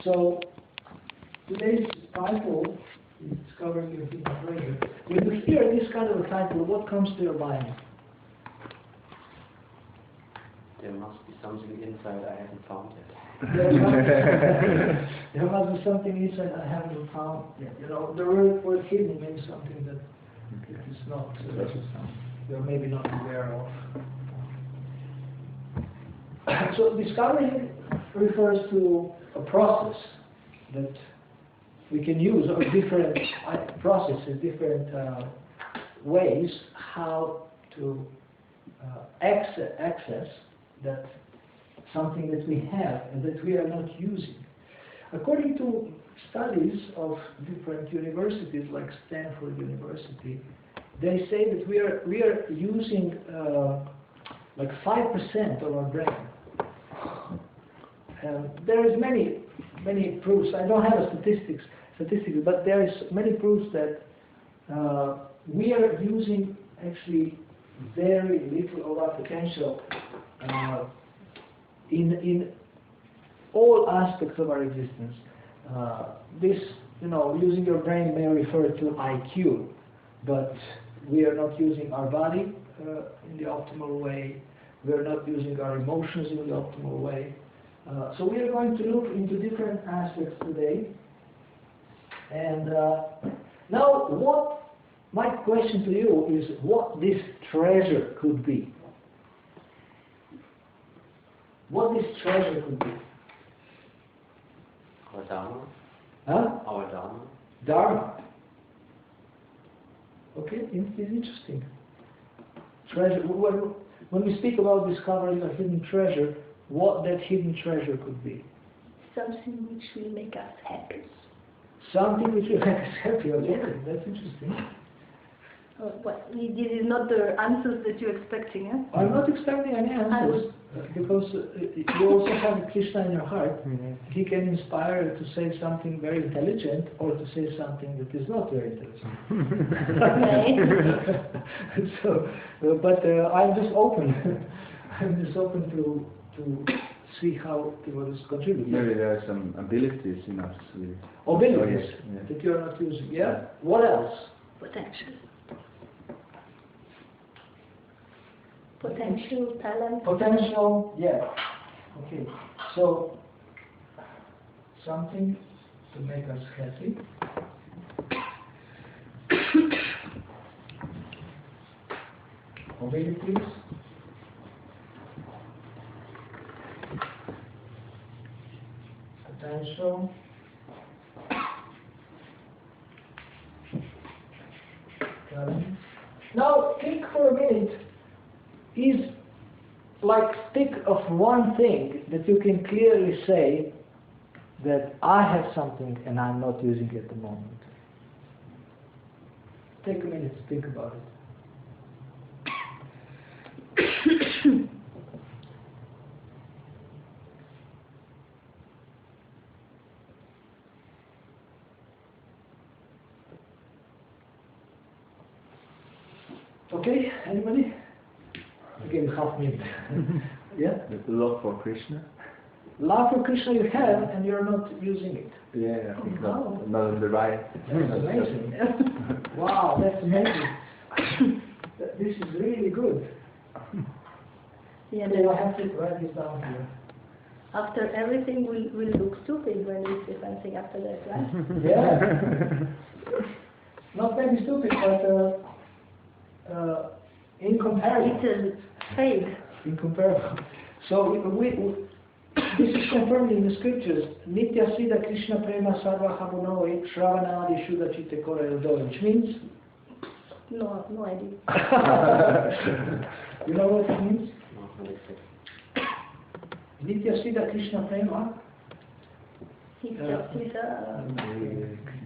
So today's title is Discovering Your Hidden Treasure. When you hear this kind of a title, what comes to your mind? There must be something inside I haven't found yet. There must be something inside I haven't found yet. You know, the word hidden means something that it is not, you're maybe not aware of. So discovering refers to a process that we can use, or different processes, different ways how to access that something that we have and that we are not using. According to studies of different universities like Stanford University, they say that we are using like 5% of our brain. There is many proofs. I don't have a statistics, but there is many proofs that we are using actually very little of our potential in all aspects of our existence. This, using your brain may refer to IQ, but we are not using our body in the optimal way. We are not using our emotions in the optimal way. So we are going to look into different aspects today. And now, my question to you is what this treasure could be. What this treasure could be. Our Dharma. Huh? Our Dharma. Dharma. Okay, it's interesting. Treasure. When we speak about discovering a hidden treasure, what that hidden treasure could be. Something which will make us happy. Something which will make us happy. Okay, that's interesting. This is not the answers that you're expecting, eh? I'm not expecting any answers, because you also have Krishna in your heart. He can inspire to say something very intelligent or to say something that is not very intelligent. So, but I'm just open. I'm just open to see how what is contributing. Maybe there are some abilities in us. Abilities that you are not using. Yeah. What else? Potential, talent. Potential, yeah. Okay. So something to make us happy. Abilities. Potential. Talent. Now think for a minute. Is like think of one thing that you can clearly say that I have something and I'm not using it at the moment. Take a minute to think about it. Okay, anybody? Again, half minute. Yeah? The love for Krishna. Love for Krishna you have and you're not using it. Yeah, I think not on the right. That's amazing. Wow, that's amazing. This is really good. Yeah, so I have to write this down here. After everything will look stupid when we say something after that, right? Yeah. Not maybe stupid, but in comparison. It's fade. In comparison. So this is confirmed in the scriptures. Nitya Siddha Krishna Prema Sarva Habunoi Shravana Adi Shuddha Chitte Kora which means? No idea. You know what it means? Nitya Siddha Krishna Prema. It's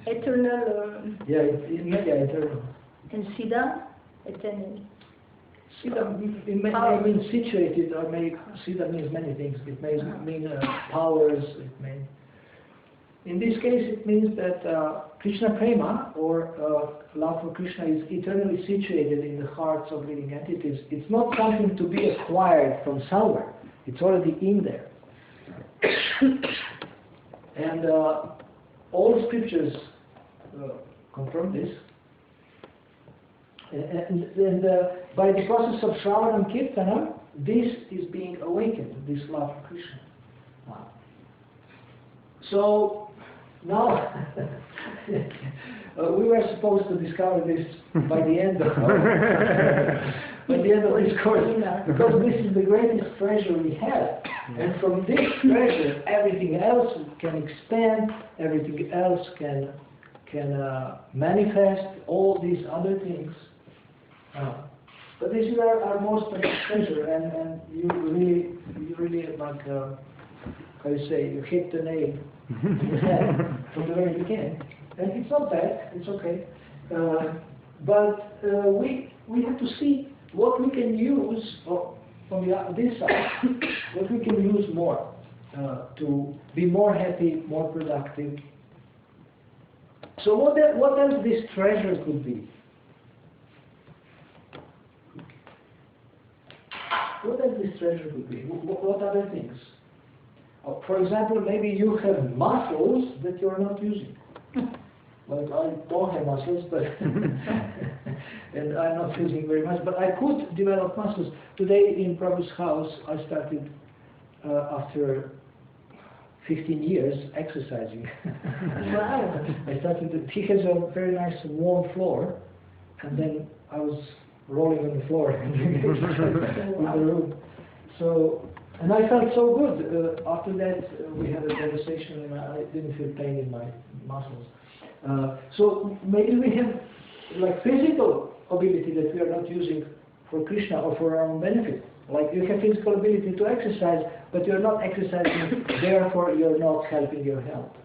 eternal. Yeah, eternal. And Siddha, eternal. Siddha may mean situated, or Siddha means many things. It may mean powers. It may. In this case, it means that Krishna Prema, or love for Krishna, is eternally situated in the hearts of living entities. It's not something to be acquired from somewhere. It's already in there. And all the scriptures confirm this. And by the process of Shravan and Kirtana, this is being awakened, this love for Krishna. So now we were supposed to discover this by the end of this course, because this is the greatest treasure we have, and from this treasure everything else can expand, everything else can manifest, all these other things. But this is our most precious treasure, and you really like how you say, you hit the nail in the head from the very beginning. And it's not bad, it's okay. But we have to see what we can use from this side, what we can use more to be more happy, more productive. So what else this treasure could be? What else this treasure could be? What other things? For example, maybe you have muscles that you are not using. Like I don't have muscles, but and I'm not using very much. But I could develop muscles. Today in Prabhu's house, I started after 15 years exercising. Wow! I started. He has a very nice warm floor, and then I was rolling on the floor in the room. So. And I felt so good. After that, we had a conversation, and I didn't feel pain in my muscles. So maybe we have like physical ability that we are not using for Krishna or for our own benefit. Like you have physical ability to exercise, but you're not exercising, therefore you're not helping your health.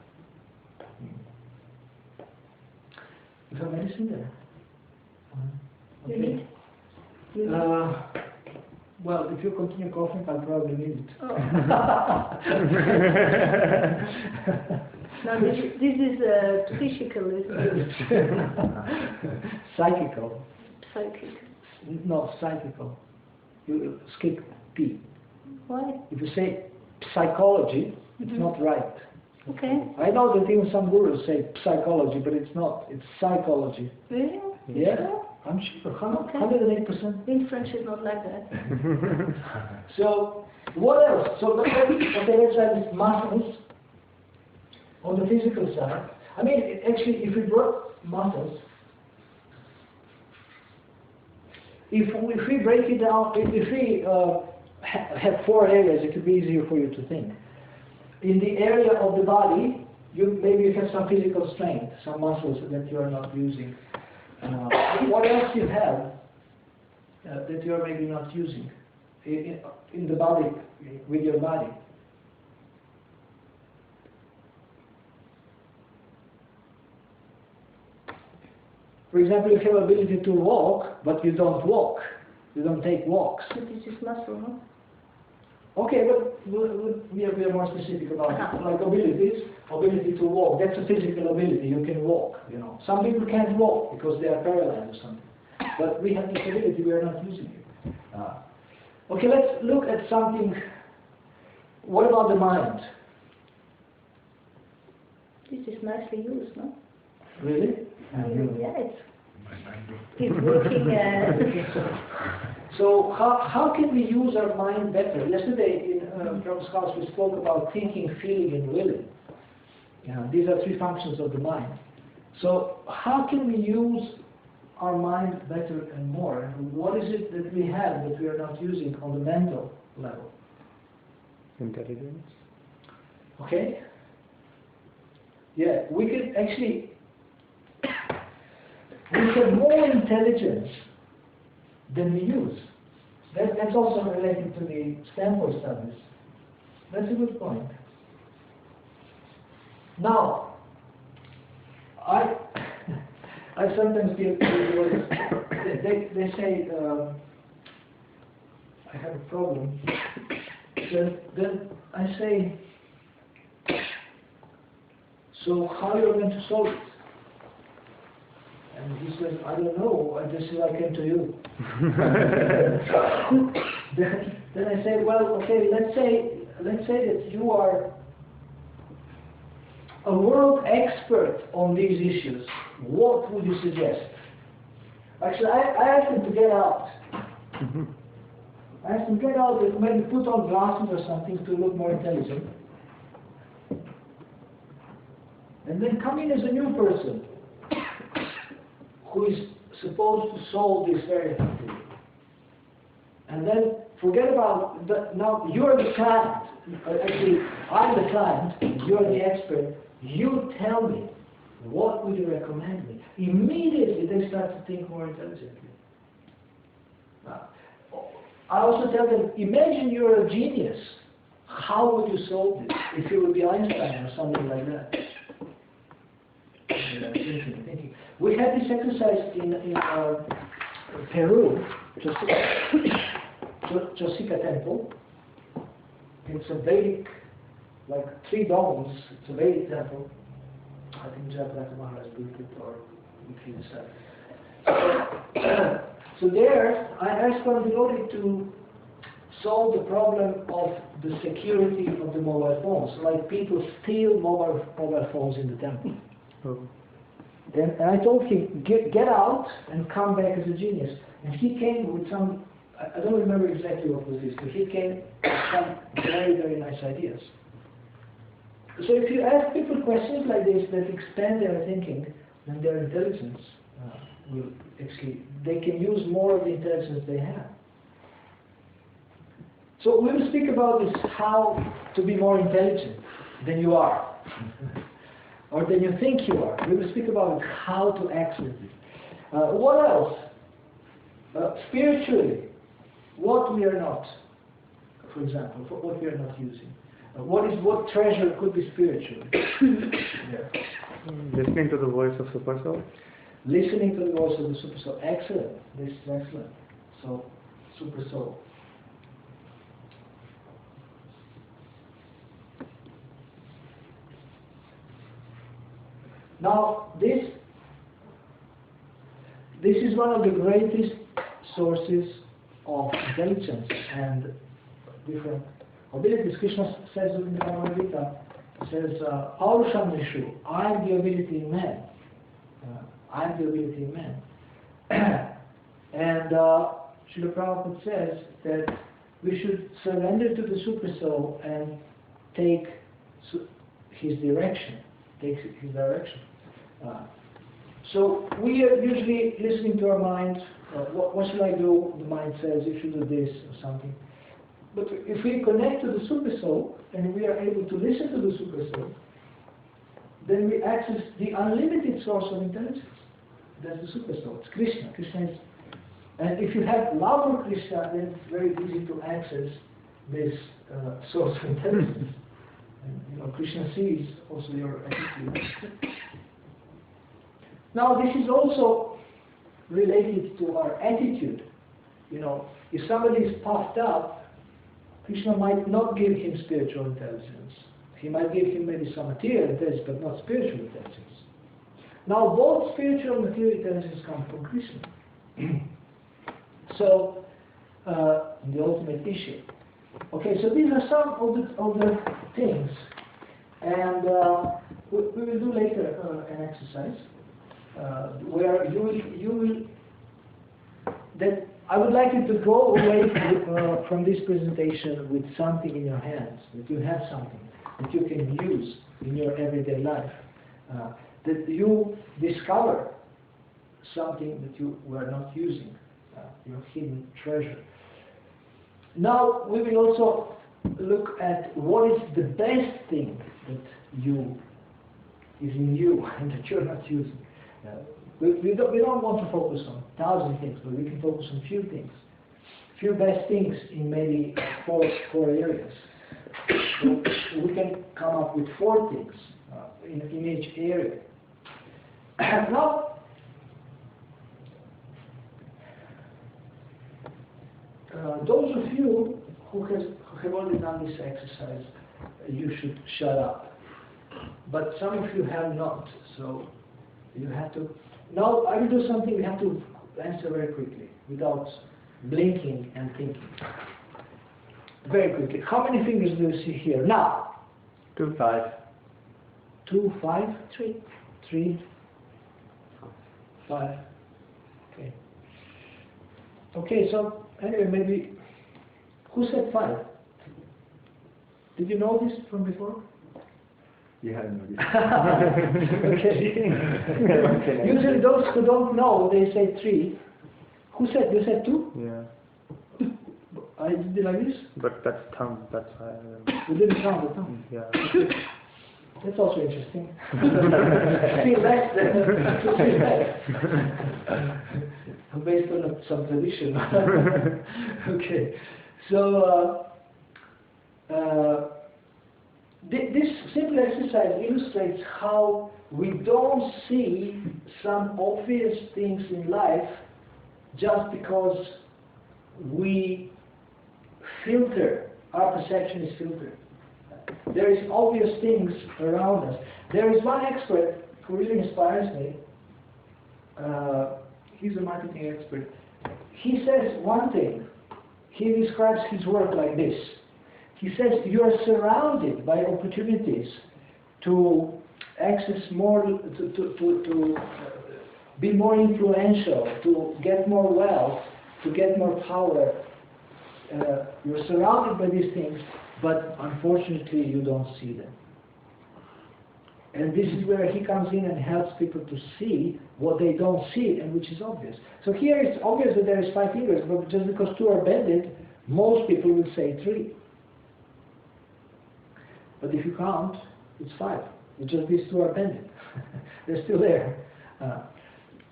You have medicine there? Okay. You need? Well, if you continue coughing, I'll probably need it. Oh. Now this is physical, isn't it? Psychical. Psychic. No, psychical. You skip P. Why? If you say psychology, it's not right. Okay. I know that even some gurus say psychology, but it's not. It's psychology. Really? Yeah. Sure? I'm sure. 108%. In French is not like that. So, what else? So, let's have these muscles on the physical side. I mean, actually, if we brought muscles, if we break it down, if we have 4 areas, it would be easier for you to think. In the area of the body, maybe you have some physical strength, some muscles that you are not using. What else you have that you are maybe not using in the body, with your body? For example, you have ability to walk, but you don't walk. You don't take walks. But this is muscle, no? Okay, but we are more specific about it. Like ability to walk. That's a physical ability. You can walk. You know, some people can't walk because they are paralyzed or something. But we have this ability. We are not using it. Okay, let's look at something. What about the mind? This is nicely used, no? Really? Yeah, it's working. So how can we use our mind better? Yesterday in Prabhu's house we spoke about thinking, feeling, and willing. These are 3 functions of the mind. So how can we use our mind better and more? What is it that we have that we are not using on the mental level? Intelligence. Okay? Yeah, we can actually, we have more intelligence than we use. That's also related to the Stanford studies. That's a good point. Now, I sometimes give they say I have a problem. Then I say, so how are you going to solve it? And he says, I don't know, I just said I came to you. then I say, well, okay, let's say that you are a world expert on these issues, what would you suggest? Actually, I asked him to get out. I asked him to get out and maybe put on glasses or something to look more intelligent. And then come in as a new person who is supposed to solve this very thing. And then forget about that. Now you're the client. Actually, I'm the client. You're the expert. You tell me, what would you recommend me? Immediately they start to think more intelligently. I also tell them, imagine you're a genius. How would you solve this? If you would be Einstein or something like that. Thinking. We had this exercise in Peru, Josica Temple. It's a Vedic, like 3 domes. It's a Vedic temple. I think Jayaprakash Maharaj built it, or he himself. So there, I asked one devotee to solve the problem of the security of the mobile phones. Like people steal mobile phones in the temple. Oh. And I told him, get out and come back as a genius. And he came with some, I don't remember exactly what was this, but he came with some very, very nice ideas. So if you ask people questions like this that expand their thinking and their intelligence, will actually, they can use more of the intelligence they have. So we will speak about this, how to be more intelligent than you are. Or than you think you are. We will speak about how to access it. What else? Spiritually, what we are not, for example, what we are not using. What treasure could be spiritual? Listening to the voice of Super Soul. Listening to the voice of the Super Soul. Excellent. This is excellent. So, Super Soul. Now, this is one of the greatest sources of intelligence and different abilities. Krishna says in the Bhagavad Gita, says, Paurusham Nishu, I am the ability in man. I am the ability in man. And Srila Prabhupada says that we should surrender to the Super Soul and take his direction. So we are usually listening to our mind. What should I do? The mind says you should do this or something. But if we connect to the Super Soul and we are able to listen to the Super Soul, then we access the unlimited source of intelligence. That's the Super Soul. It's Krishna. Krishna is, and if you have love for Krishna, then it's very easy to access this source of intelligence. And, Krishna sees also your attitude. Now, this is also related to our attitude. If somebody is puffed up, Krishna might not give him spiritual intelligence. He might give him maybe some material intelligence, but not spiritual intelligence. Now, both spiritual and material intelligence come from Krishna. So, the ultimate issue. Okay, so these are some of the things, and we will do later an exercise where you will. That I would like you to go away from this presentation with something in your hands. That you have something that you can use in your everyday life. That you discover something that you were not using, your hidden treasure. Now we will also look at what is the best thing that is in you and that you're not using. We don't want to focus on 1,000 things, but we can focus on few things. Few best things in maybe four areas. So we can come up with 4 things in each area. Now, those of you who have already done this exercise, you should shut up. But some of you have not, so you have to. Now I will do something. We have to answer very quickly, without blinking and thinking. Very quickly. How many fingers do you see here now? 2, 5. 2, 5, 3. 3, 5. Okay. Okay, so anyway, maybe, who said 5? Did you know this from before? You had no idea. Okay. Usually those who don't know, they say 3. Who said, you said 2? Yeah. I did like this? But that's thumb, that's why. You didn't count the thumb. Yeah. That's also interesting. Feel less than feel less. Based on some tradition. Okay. So this simple exercise illustrates how we don't see some obvious things in life just because we filter, our perception is filtered. There is obvious things around us. There is one expert who really inspires me. He's a marketing expert. He says one thing. He describes his work like this. He says you are surrounded by opportunities to access more, to be more influential, to get more wealth, to get more power. You're surrounded by these things, but unfortunately you don't see them. And this is where he comes in and helps people to see what they don't see, and which is obvious. So here it's obvious that there is 5 fingers, but just because 2 are bended, most people will say 3. But if you count, it's 5. It's just these 2 are bended. They're still there.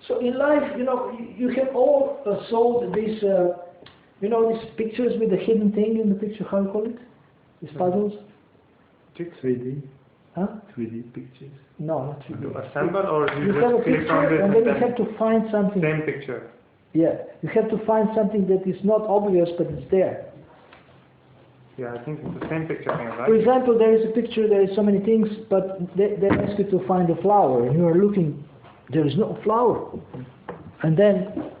So in life, you know, you have all solved these, you know, these pictures with the hidden thing in the picture, how you call it? These puzzles? 3D? Huh? 3D pictures? No, not 3D. You assemble or You you have a just click on picture this and then you have to find something. same picture. Yeah, you have to find something that is not obvious but it's there. Yeah, I think it's the same picture thing, right? For example, there is a picture, there is so many things, but they ask you to find a flower and you are looking, there is no flower. And then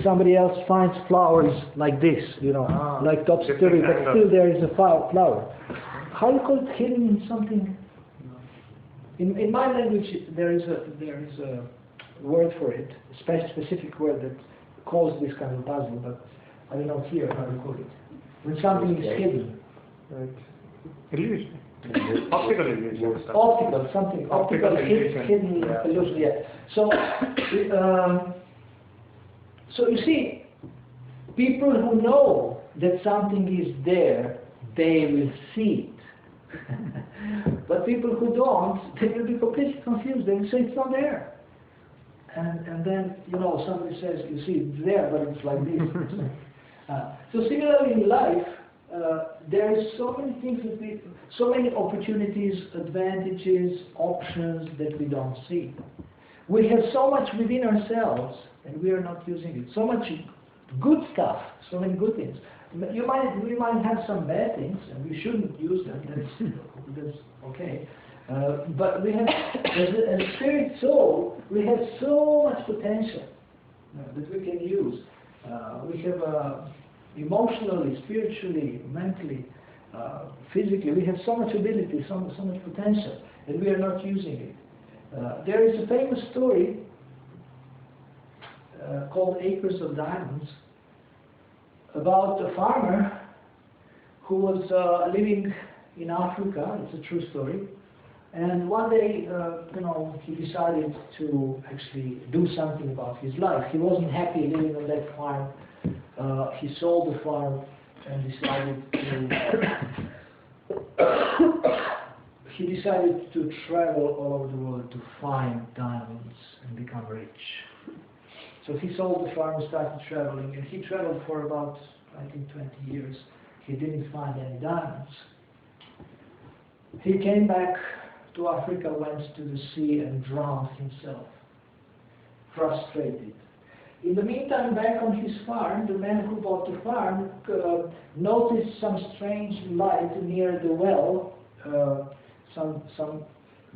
somebody else finds flowers like this, you know, like topsy-turvy, but still there is a flower. How you call it hidden in something? In my language, there is a word for it, a specific word that calls this kind of puzzle, but I don't know here how you call it. When something is hidden. Right. Illusion. Optical illusion. Optical, something. Optical illusion. hidden illusion, yeah. So, so you see, people who know that something is there, they will see it. But people who don't, they will be completely confused. They will say it's not there. And then, you know, somebody says, you see, it's there, but it's like this. So similarly in life, there is so many things that so many opportunities, advantages, options that we don't see. We have so much within ourselves, and we are not using it. So much good stuff, so many good things. We might have some bad things, and we shouldn't use them. That's okay. But we have, as a spirit soul, we have so much potential that we can use. We have emotionally, spiritually, mentally, physically, we have so much ability, so much potential, and we are not using it. There is a famous story called Acres of Diamonds about a farmer who was living in Africa. It's a true story. And one day, you know, he decided to actually do something about his life. He wasn't happy living on that farm. He sold the farm and decided to travel all over the world to find diamonds and become rich. So he sold the farm and started traveling, and he traveled for about, I think, 20 years. He didn't find any diamonds. He came back to Africa, went to the sea and drowned himself, frustrated. In the meantime, back on his farm, the man who bought the farm noticed some strange light near the well, some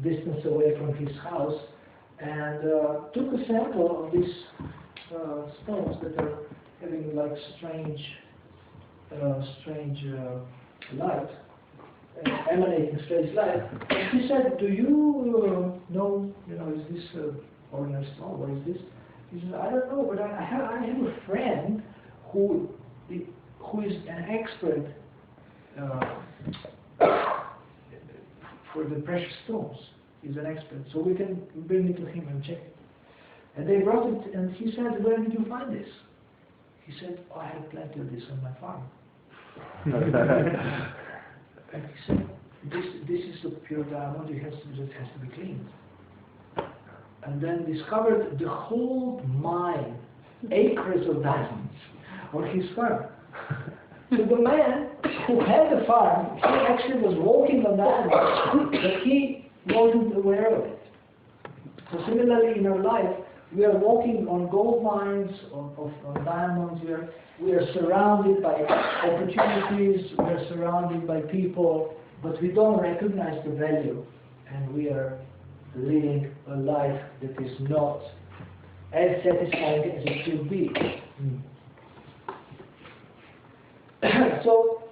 distance away from his house, and took a sample of these stones that are having like strange light, emanating straight light. And he said, "Do you know? Is this ordinary stone? What is this?" He said, "I don't know, but I have a friend who is an expert for the precious stones. He's an expert, so we can bring it to him and check it." And they brought it, and he said, "Where did you find this?" He said, "Oh, I have plenty of this on my farm." And he said, this is a pure diamond, it just has to be cleaned. And then discovered the whole mine, acres of diamonds on his farm. So the man who had the farm, he actually was walking on diamonds, but he wasn't aware of it. So similarly in our life, we are walking on gold mines, on diamonds. We are surrounded by opportunities, we are surrounded by people, but we don't recognize the value, and we are living a life that is not as satisfying as it should be. So,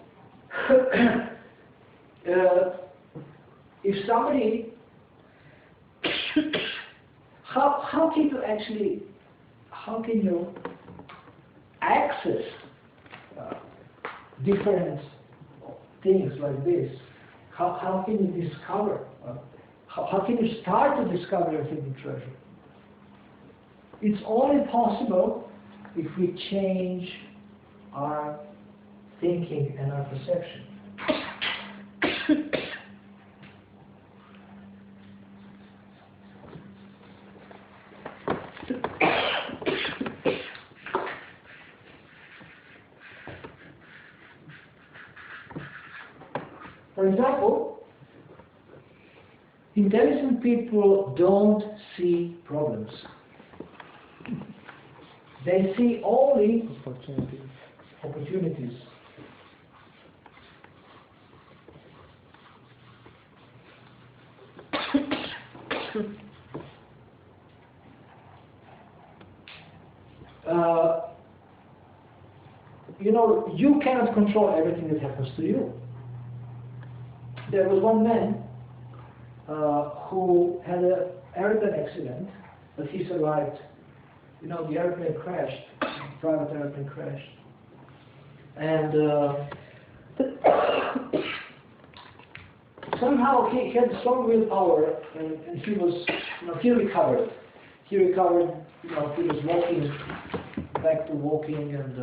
if somebody, how can you access different things like this? How can you discover? How can you start to discover a hidden treasure? It's only possible if we change our thinking and our perception. For example, intelligent people don't see problems. They see only opportunities. You cannot control everything that happens to you. There was one man who had an airplane accident, but he survived. The airplane crashed, private airplane crashed. And somehow he had strong willpower, and he was, he recovered. He recovered, he was walking, back to walking, and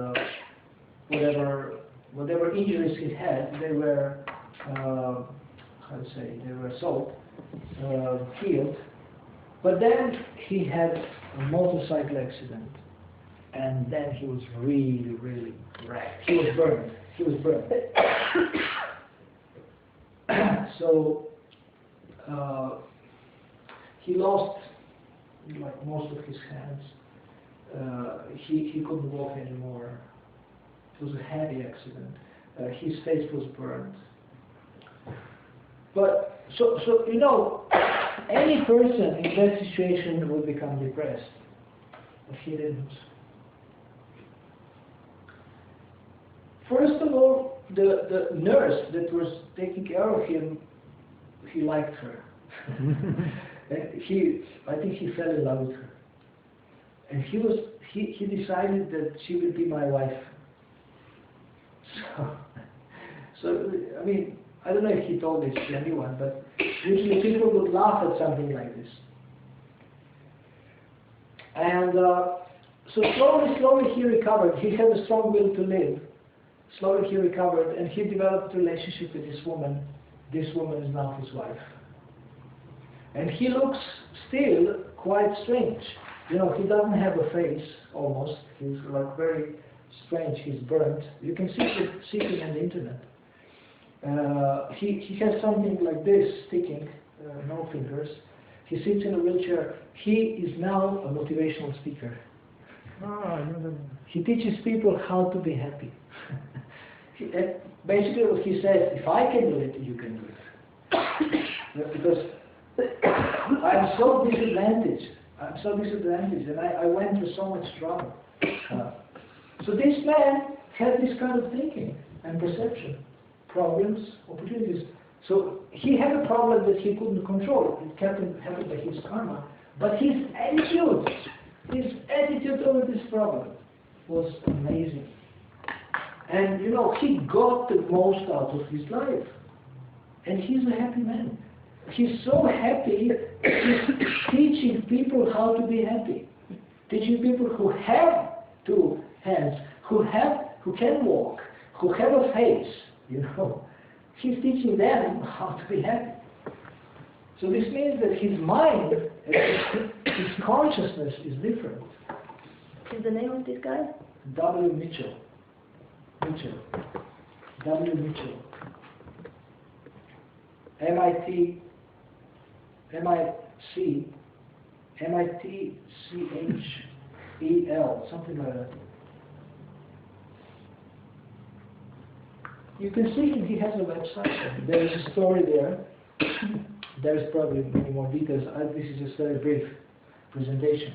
whatever injuries he had, they were, they were solved, healed. But then he had a motorcycle accident, and then he was really, really wrecked. He was burned. So he lost most of his hands. He couldn't walk anymore. It was a heavy accident. His face was burned. But so any person in that situation would become depressed, but he didn't. First of all, the nurse that was taking care of him, he liked her. I think he fell in love with her, and he decided that she would be my wife. So I mean, I don't know if he told this to anyone, but usually people would laugh at something like this. And so slowly he recovered. He had a strong will to live. Slowly he recovered, and he developed a relationship with this woman. This woman is now his wife. And he looks still quite strange. He doesn't have a face, almost. He's like very strange. He's burnt. You can see him on the internet. He has something like this sticking, no fingers. He sits in a wheelchair. He is now a motivational speaker. He teaches people how to be happy. Basically what he says, if I can do it, you can do it. Because I'm so disadvantaged, and I went through so much trouble. So this man had this kind of thinking and perception. Problems, opportunities. So he had a problem that he couldn't control. It happened by his karma. But his attitude over this problem was amazing. And you know, he got the most out of his life. And he's a happy man. He's so happy, he's teaching people how to be happy. Teaching people who have two hands, who can walk, who have a face, you know. He's teaching them how to be happy. So this means that his mind, his consciousness is different. Is the name of this guy? W. Mitchell. W. Mitchell. MIT, MITCHEL, something like that. You can see him, he has a website. There is a story there. There is probably many more details. This is just a very brief presentation.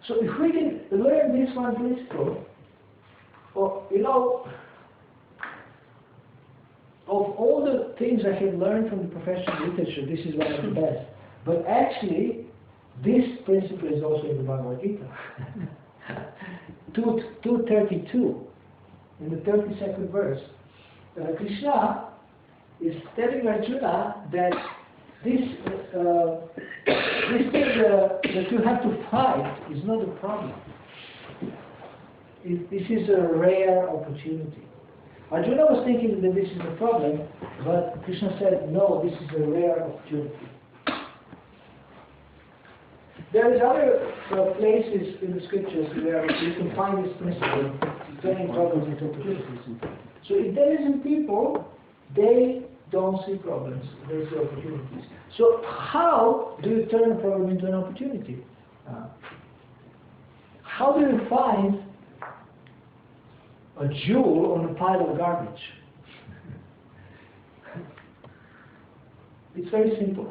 So if we can learn this one principle, or, you know, of all the things I have learned from the professional literature, this is one of the best. But actually, this principle is also in the Bhagavad Gita. 232, in the 32nd verse, Krishna is telling Arjuna that this thing that you have to fight is not a problem. This is a rare opportunity. Arjuna was thinking that this is a problem, but Krishna said, no, this is a rare opportunity. There is other places in the scriptures where you can find this principle, turning problems into opportunities. So intelligent people, they don't see problems, they see opportunities. So how do you turn a problem into an opportunity? How do you find a jewel on a pile of garbage? It's very simple.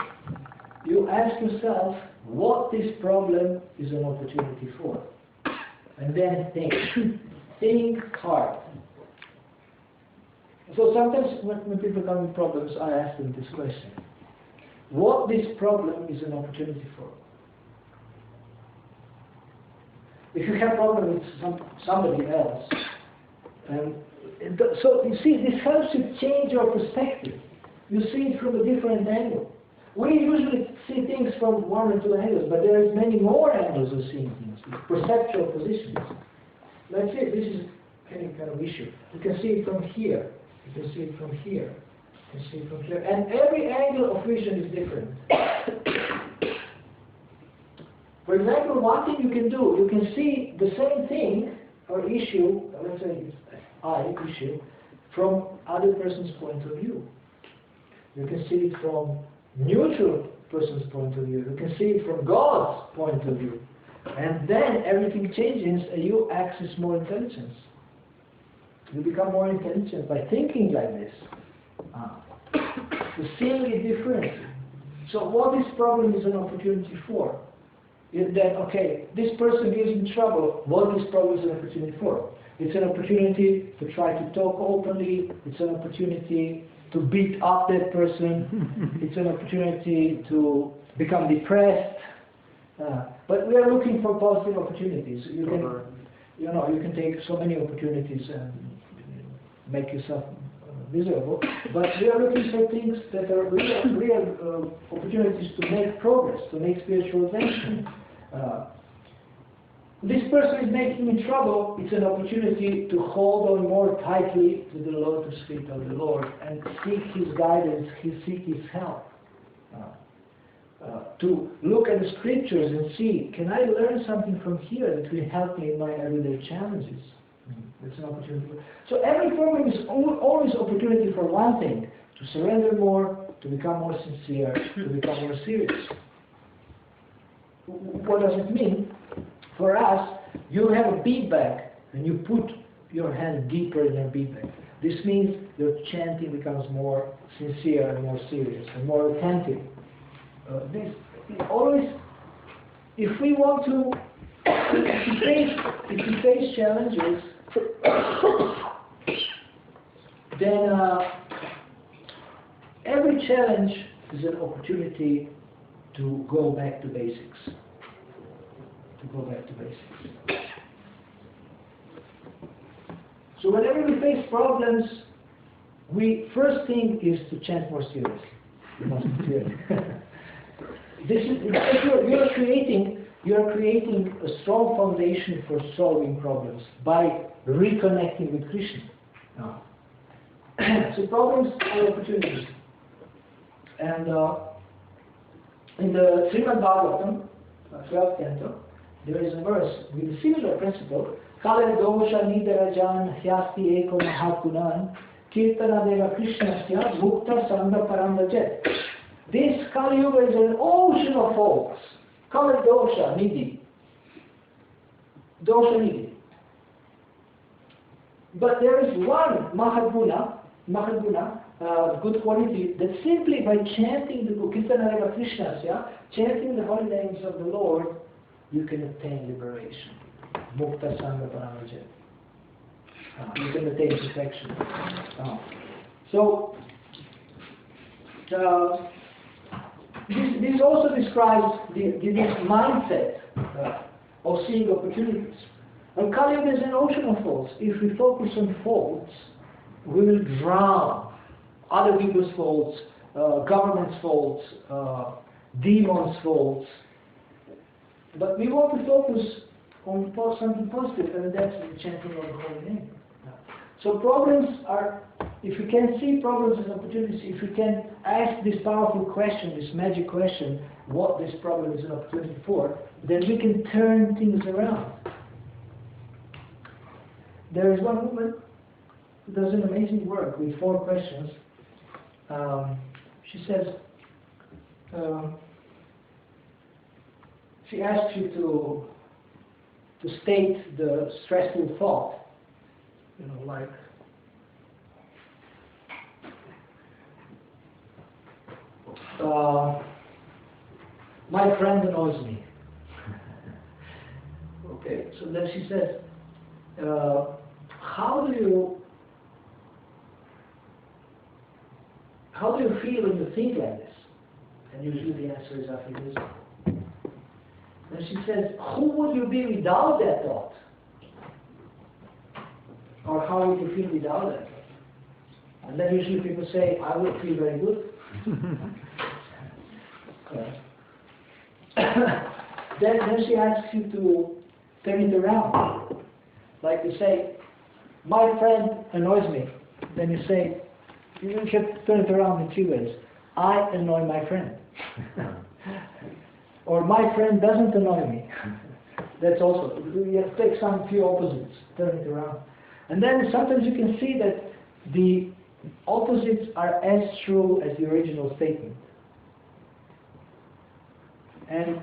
You ask yourself what this problem is an opportunity for. And then think. Think hard. So sometimes when people come with problems, I ask them this question. What this problem is an opportunity for? If you have a problem with somebody else, so you see, this helps you change your perspective. You see it from a different angle. We usually see things from one or two angles, but there is many more angles of seeing things, perceptual positions. Let's say this is any kind of issue. You can see it from here. You can see it from here. You can see it from here. And every angle of vision is different. For example, one thing you can do, you can see the same thing or issue, let's say it's issue, from other person's point of view. You can see it from neutral person's point of view. You can see it from God's point of view. And then everything changes and you access more intelligence. You become more intelligent by thinking like this. So seeing it differently. So what this problem is an opportunity for? Is that, okay, this person gives me trouble, what this problem is an opportunity for? It's an opportunity to try to talk openly. It's an opportunity to beat up that person. It's an opportunity to become depressed. But we are looking for positive opportunities. You can take so many opportunities and make yourself miserable. But we are looking for things that are real opportunities to make progress, to make spiritual advancement. This person is making me trouble. It's an opportunity to hold on more tightly to the lotus feet of the Lord and seek His guidance, seek His help. To look at the scriptures and see, can I learn something from here that will help me in my everyday challenges? That's an opportunity. So every problem is always opportunity for one thing: to surrender more, to become more sincere, to become more serious. What does it mean? For us, you have a bead bag and you put your hand deeper in your bead bag. This means your chanting becomes more sincere and more serious and more attentive. This is always, if we want to, if we face challenges, then every challenge is an opportunity to go back to basics. To go back to basics. So whenever we face problems, first thing is to chant more seriously. You must be clear. This is because you're creating a strong foundation for solving problems by reconnecting with Krishna. So problems are opportunities. And in the Srimad Bhagavatam, 12th canto, there is a verse with a similar principle. Kale dosha nidarajan hyasti eko mahakunan kirtana deva krishnasya mukta sangha paramvajet. This Kali Yuga is an ocean of faults. Kale dosha nidhi. Dosha nidhi. But there is one mahaguna, good quality, that simply by chanting the Kirtana Deva Krishnasya, chanting the holy names of the Lord, you can attain liberation. Mukta Sangha Paramajat. You can attain perfection. This also describes this mindset of seeing opportunities. And Kali Yuga is an ocean of faults. If we focus on faults, we will drown other people's faults, government's faults, demons' faults. But we want to focus on something positive, and that's the chanting of the holy name. So problems are, if you can see problems as opportunities, if you can ask this powerful question, this magic question, what this problem is an opportunity for, then we can turn things around. There is one woman who does an amazing work with 4 questions. She says, she asks you to state the stressful thought, like, my friend annoys me. Okay, so then she says, how do you feel when you think like this? And usually the answer is after this. Then she says, who would you be without that thought? Or how would you feel without that thought? And then usually people say, I would feel very good. Then she asks you to turn it around. Like you say, my friend annoys me. Then you say, you have to turn it around in 3 ways. I annoy my friend. Or my friend doesn't annoy me. That's also, you have to take some few opposites, turn it around. And then sometimes you can see that the opposites are as true as the original statement. And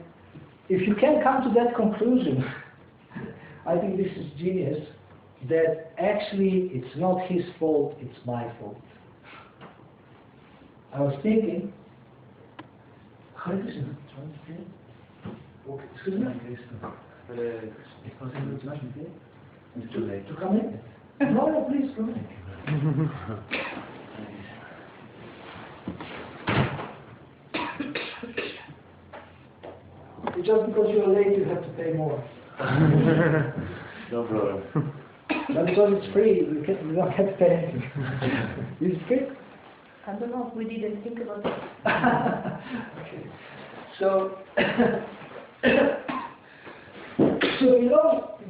if you can come to that conclusion, I think this is genius, that actually it's not his fault, it's my fault. I was thinking, excuse me? It's too late. To come in? No, please come in. Just because you're late, you have to pay more. No problem. But because it's free, you don't have to pay anything. Is it free? I don't know, we didn't think about it. Okay. So,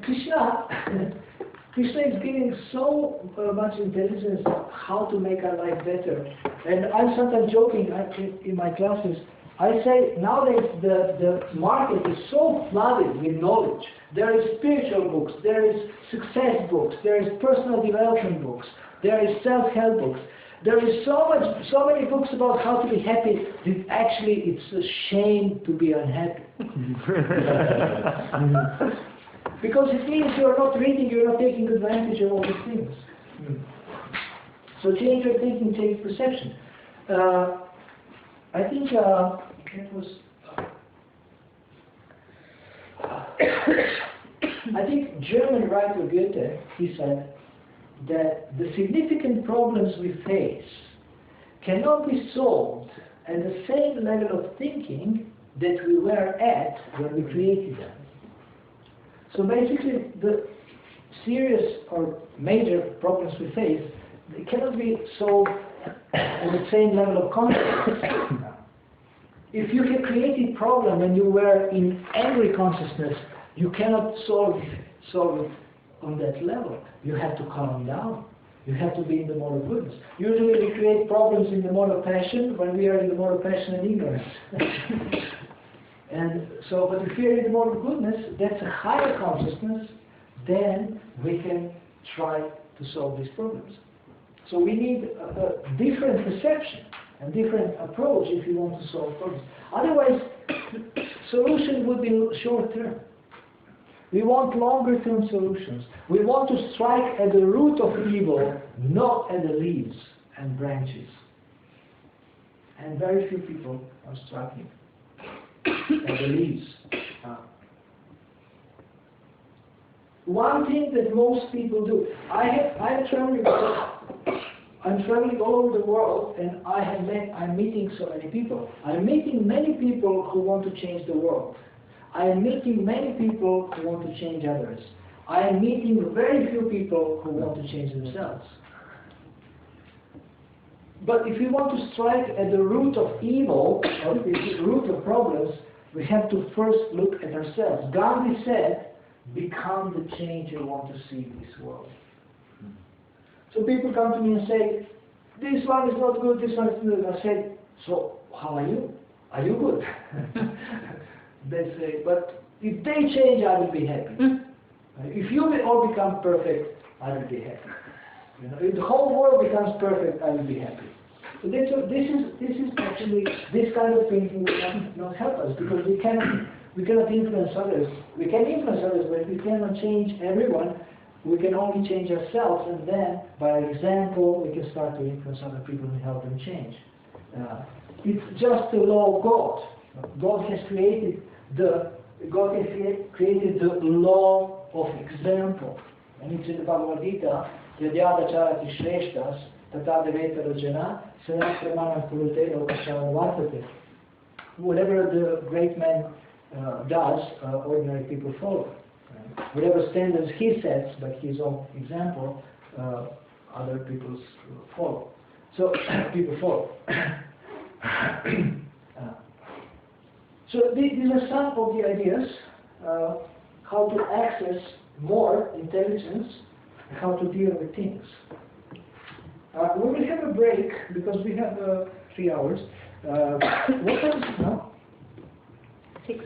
Krishna is giving so much intelligence how to make our life better. And I'm sometimes joking in my classes. I say nowadays the market is so flooded with knowledge. There is spiritual books, there is success books, there is personal development books, there is self-help books. There is so many books about how to be happy that actually it's a shame to be unhappy. Because it means you're not reading, you're not taking advantage of all these things. So change your thinking, change perception. I think it was. I think German writer Goethe, he said that the significant problems we face cannot be solved at the same level of thinking that we were at when we created them. So basically, the serious or major problems we face, they cannot be solved at the same level of consciousness. If you have created a problem when you were in angry consciousness, you cannot solve it on that level. You have to calm down. You have to be in the mode of goodness. Usually we create problems in the mode of passion when we are in the mode of passion and ignorance. And so, but if we are in the mode of goodness, that's a higher consciousness, then we can try to solve these problems. So we need a different perception and different approach if you want to solve problems. Otherwise, solution would be short term. We want longer term solutions. We want to strike at the root of evil, not at the leaves and branches. And very few people are striking at the leaves. One thing that most people do, I'm traveling all over the world, and I'm meeting so many people. I'm meeting many people who want to change the world. I am meeting many people who want to change others. I am meeting very few people who want to change themselves. But if we want to strike at the root of evil, or the root of problems, we have to first look at ourselves. Gandhi said, become the change you want to see in this world. So people come to me and say, this one is not good, this one is good. I say, so how are you? Are you good? They say, but if they change, I will be happy. If you will all become perfect, I will be happy. You know, if the whole world becomes perfect, I will be happy. So this is actually, this kind of thinking will not help us, because we cannot influence others. We can influence others, but we cannot change everyone. We can only change ourselves, and then, by example, we can start to influence other people and help them change. It's just the law of God. God has created the law of example. And it's in the Bhagavad Gita, Yadyada charati shreshtas, tata deveta rajana, sanas pramanam kurute lokasham vartate. Whatever the great man does, ordinary people follow. Whatever standards he sets by his own example, other people follow. So, people follow. So these are some of the ideas how to access more intelligence, how to deal with things. We will have a break because we have 3 hours. What time is it now? 6.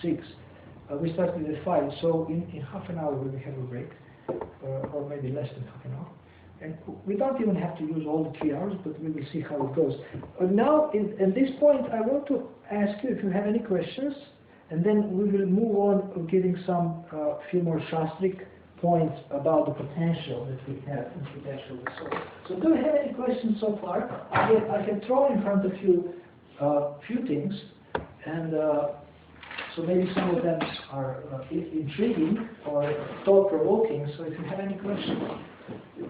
6. We started at 5, so in half an hour we will have a break, or maybe less than half an hour. And we don't even have to use all the 3 hours, but we will see how it goes. Now, at this point, I want to ask you if you have any questions, and then we will move on to giving some few more Shastric points about the potential that we have and potential of the soul. So do you have any questions so far? I can throw in front of you few things, and so maybe some of them are intriguing or thought-provoking. So if you have any questions,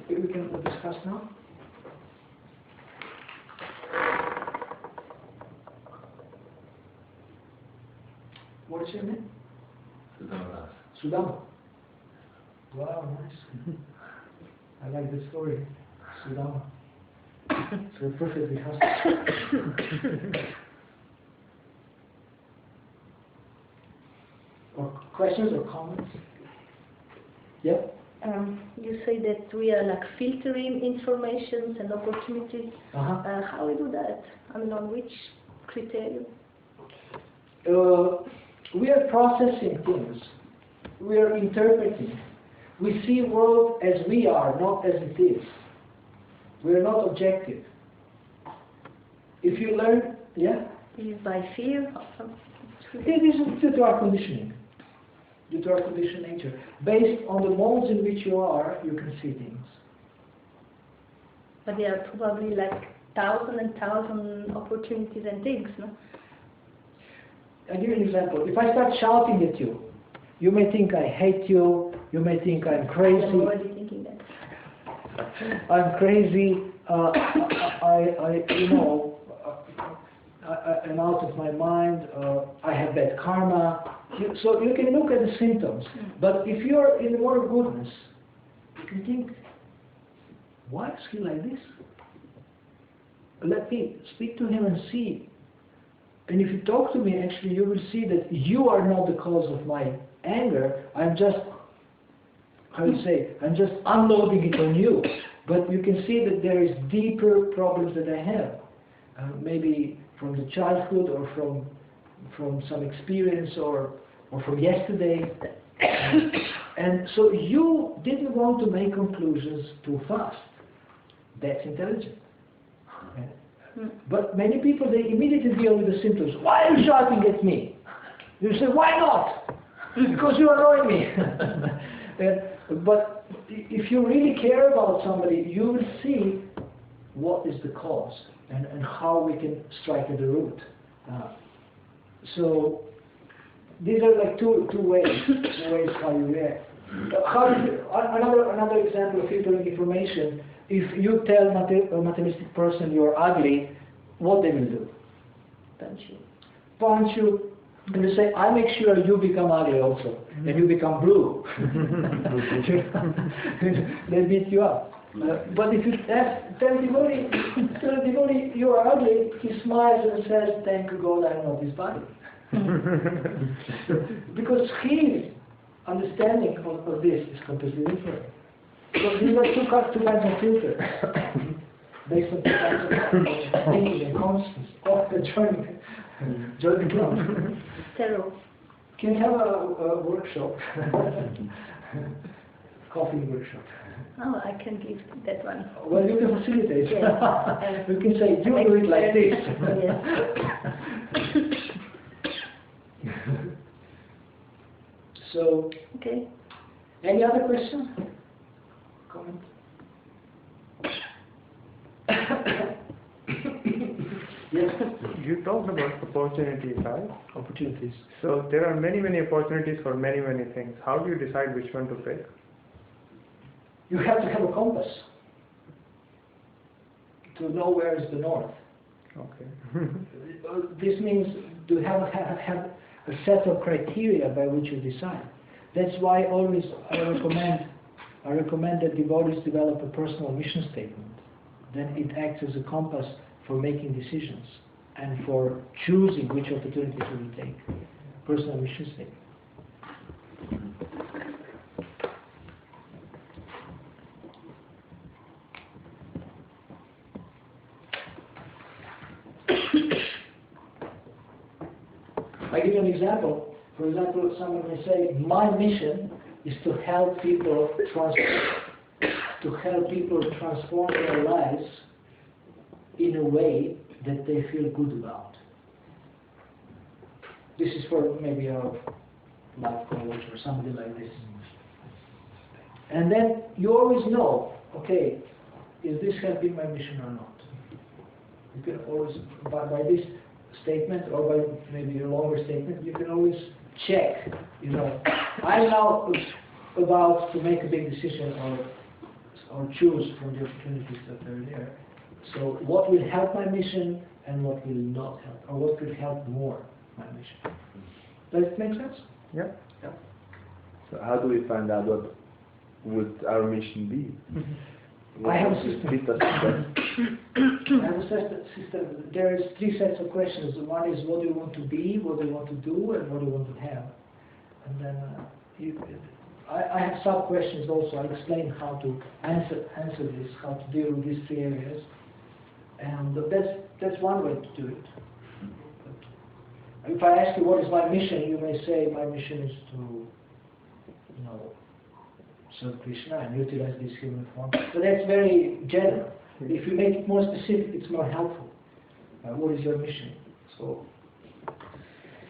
we can discuss now. What is your name? Sudama. Wow, nice. I like the story. Sudama. So perfectly husband. Or questions or comments? Yep. You say that we are like filtering informations and opportunities. How we do that? I mean, on which criterion? We are processing things. We are interpreting. We see the world as we are, not as it is. We are not objective. If you learn, yeah? Is it by fear or something? It is due to our conditioning. Due to our conditioned nature. Based on the modes in which you are, you can see things. But there are probably like 1,000 and 1,000 opportunities and things, no? I'll give you an example. If I start shouting at you, you may think I hate you, you may think I'm crazy. I'm already thinking that. I'm crazy, I'm out of my mind, I have bad karma. So you can look at the symptoms. But if you're in the more goodness, you can think, why is he like this? Let me speak to him and see. And if you talk to me, actually, you will see that you are not the cause of my anger. I'm just, how you say, I'm just unloading it on you. But you can see that there is deeper problems that I have. Maybe from the childhood or from some experience or from yesterday. And so you didn't want to make conclusions too fast. That's intelligent. Okay? But many people, they immediately deal with the symptoms. Why are you shouting at me? You say, why not? Because you annoy me. But if you really care about somebody, you will see what is the cause and how we can strike at the root. So these are like two ways how you react. Another example of filtering information: if you tell a materialistic person you're ugly, what they will do? Punch you, and they say, I make sure you become ugly also, and you become blue. They beat you up. But if you tell the devotee you are ugly, he smiles and says, thank God I'm not his body. Because his understanding of this is completely different. Because these are two kinds of filter, based on two kinds of thinking and consciousness. Join the club. Terror. Can you have a workshop? Coffee workshop. Oh, I can give that one. Well, you can facilitate. Yes. You can say, you do it like this. Yes. So, okay. Any other questions? Comment? Yes. You talked about opportunities, right? Opportunities. So there are many opportunities for many things. How do you decide which one to pick? You have to have a compass to know where is the north. Okay. This means to have a set of criteria by which you decide. That's why always I recommend that devotees develop a personal mission statement. Then it acts as a compass for making decisions and for choosing which opportunities we will take. Personal mission statement. I give you an example. For example, someone may say, my mission is to help people transform their lives in a way that they feel good about. This is for maybe a life coach or something like this. And then you always know, okay, is this helping my mission or not? You can always, by this statement or by maybe a longer statement, you can always check, I'm now about to make a big decision or choose from the opportunities that are there. So what will help my mission and what will not help, or what will help more my mission. Does it make sense? Yeah. Yeah. So how do we find out what would our mission be? I have a system. I have a system. There is 3 sets of questions. One is what do you want to be, what do you want to do, and what do you want to have. And then I have sub-questions also. I explain how to answer this, how to deal with these 3 areas. And that's one way to do it. If I ask you what is my mission, you may say my mission is to, serve Krishna and utilize this human form. So that's very general. If you make it more specific, it's more helpful. What is your mission? So,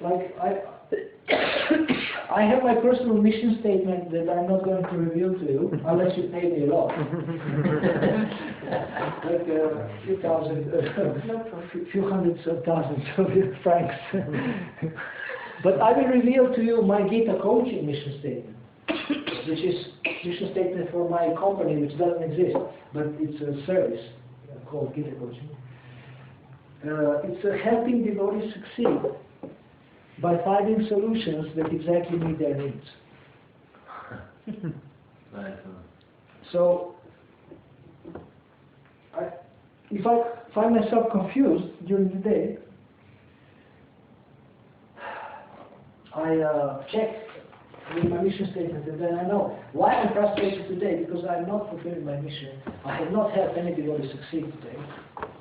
like I have my personal mission statement that I'm not going to reveal to you unless you pay me a lot. Like a few thousand, few hundreds of thousands of francs. But I will reveal to you my Gita coaching mission statement, which is mission statement for my company, which doesn't exist, but it's a service. called Gita coaching. It's helping devotees succeed by finding solutions that exactly meet their needs. Right. So, if I find myself confused during the day, I check with my mission statement, and then I know why I'm frustrated today, because I'm not fulfilling my mission. I have not helped anybody succeed today,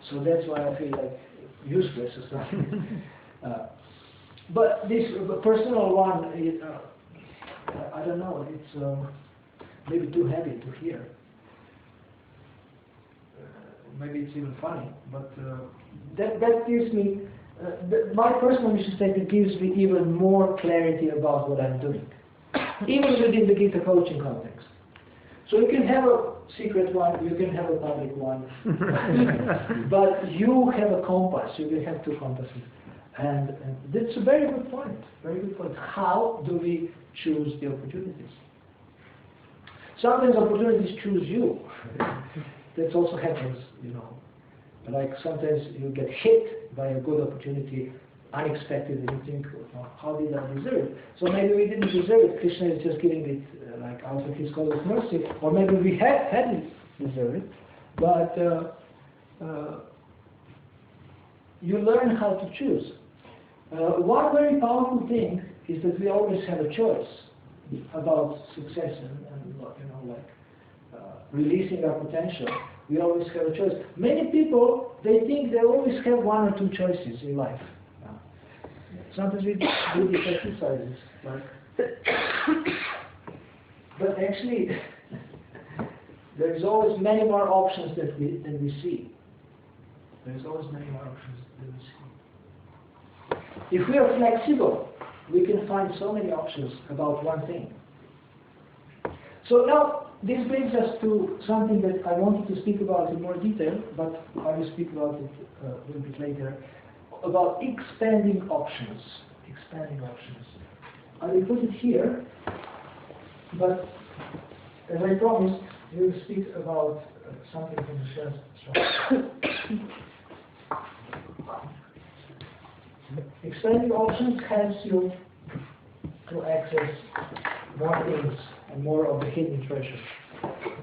so that's why I feel like useless or something. But this personal one, I don't know, it's maybe too heavy to hear. Maybe it's even funny, but that gives me, my personal mission statement gives me even more clarity about what I'm doing, even within the Gita coaching context. So you can have a secret one, you can have a public one, but you have a compass, you can have two compasses. And that's a very good point, very good point. How do we choose the opportunities? Sometimes opportunities choose you. That also happens, you know. Like sometimes you get hit by a good opportunity, unexpected, and you think, oh, how did I deserve it? So maybe we didn't deserve it. Krishna is just giving it like out of his cosmic mercy, or maybe we hadn't deserved it. But you learn how to choose. One very powerful thing is that we always have a choice about success and you know, like releasing our potential. We always have a choice. Many people, they think they always have one or two choices in life. Sometimes we do these exercises, like, but actually, there is always many more options than we see. There is always many more options than we see. If we are flexible, we can find so many options about one thing. So now, this brings us to something that I wanted to speak about in more detail, but I will speak about it a little bit later, about expanding options. Expanding options. I will put it here, but as I promised, we will speak about something from the Shastra. Expanding options helps you to access more things and more of the hidden treasure.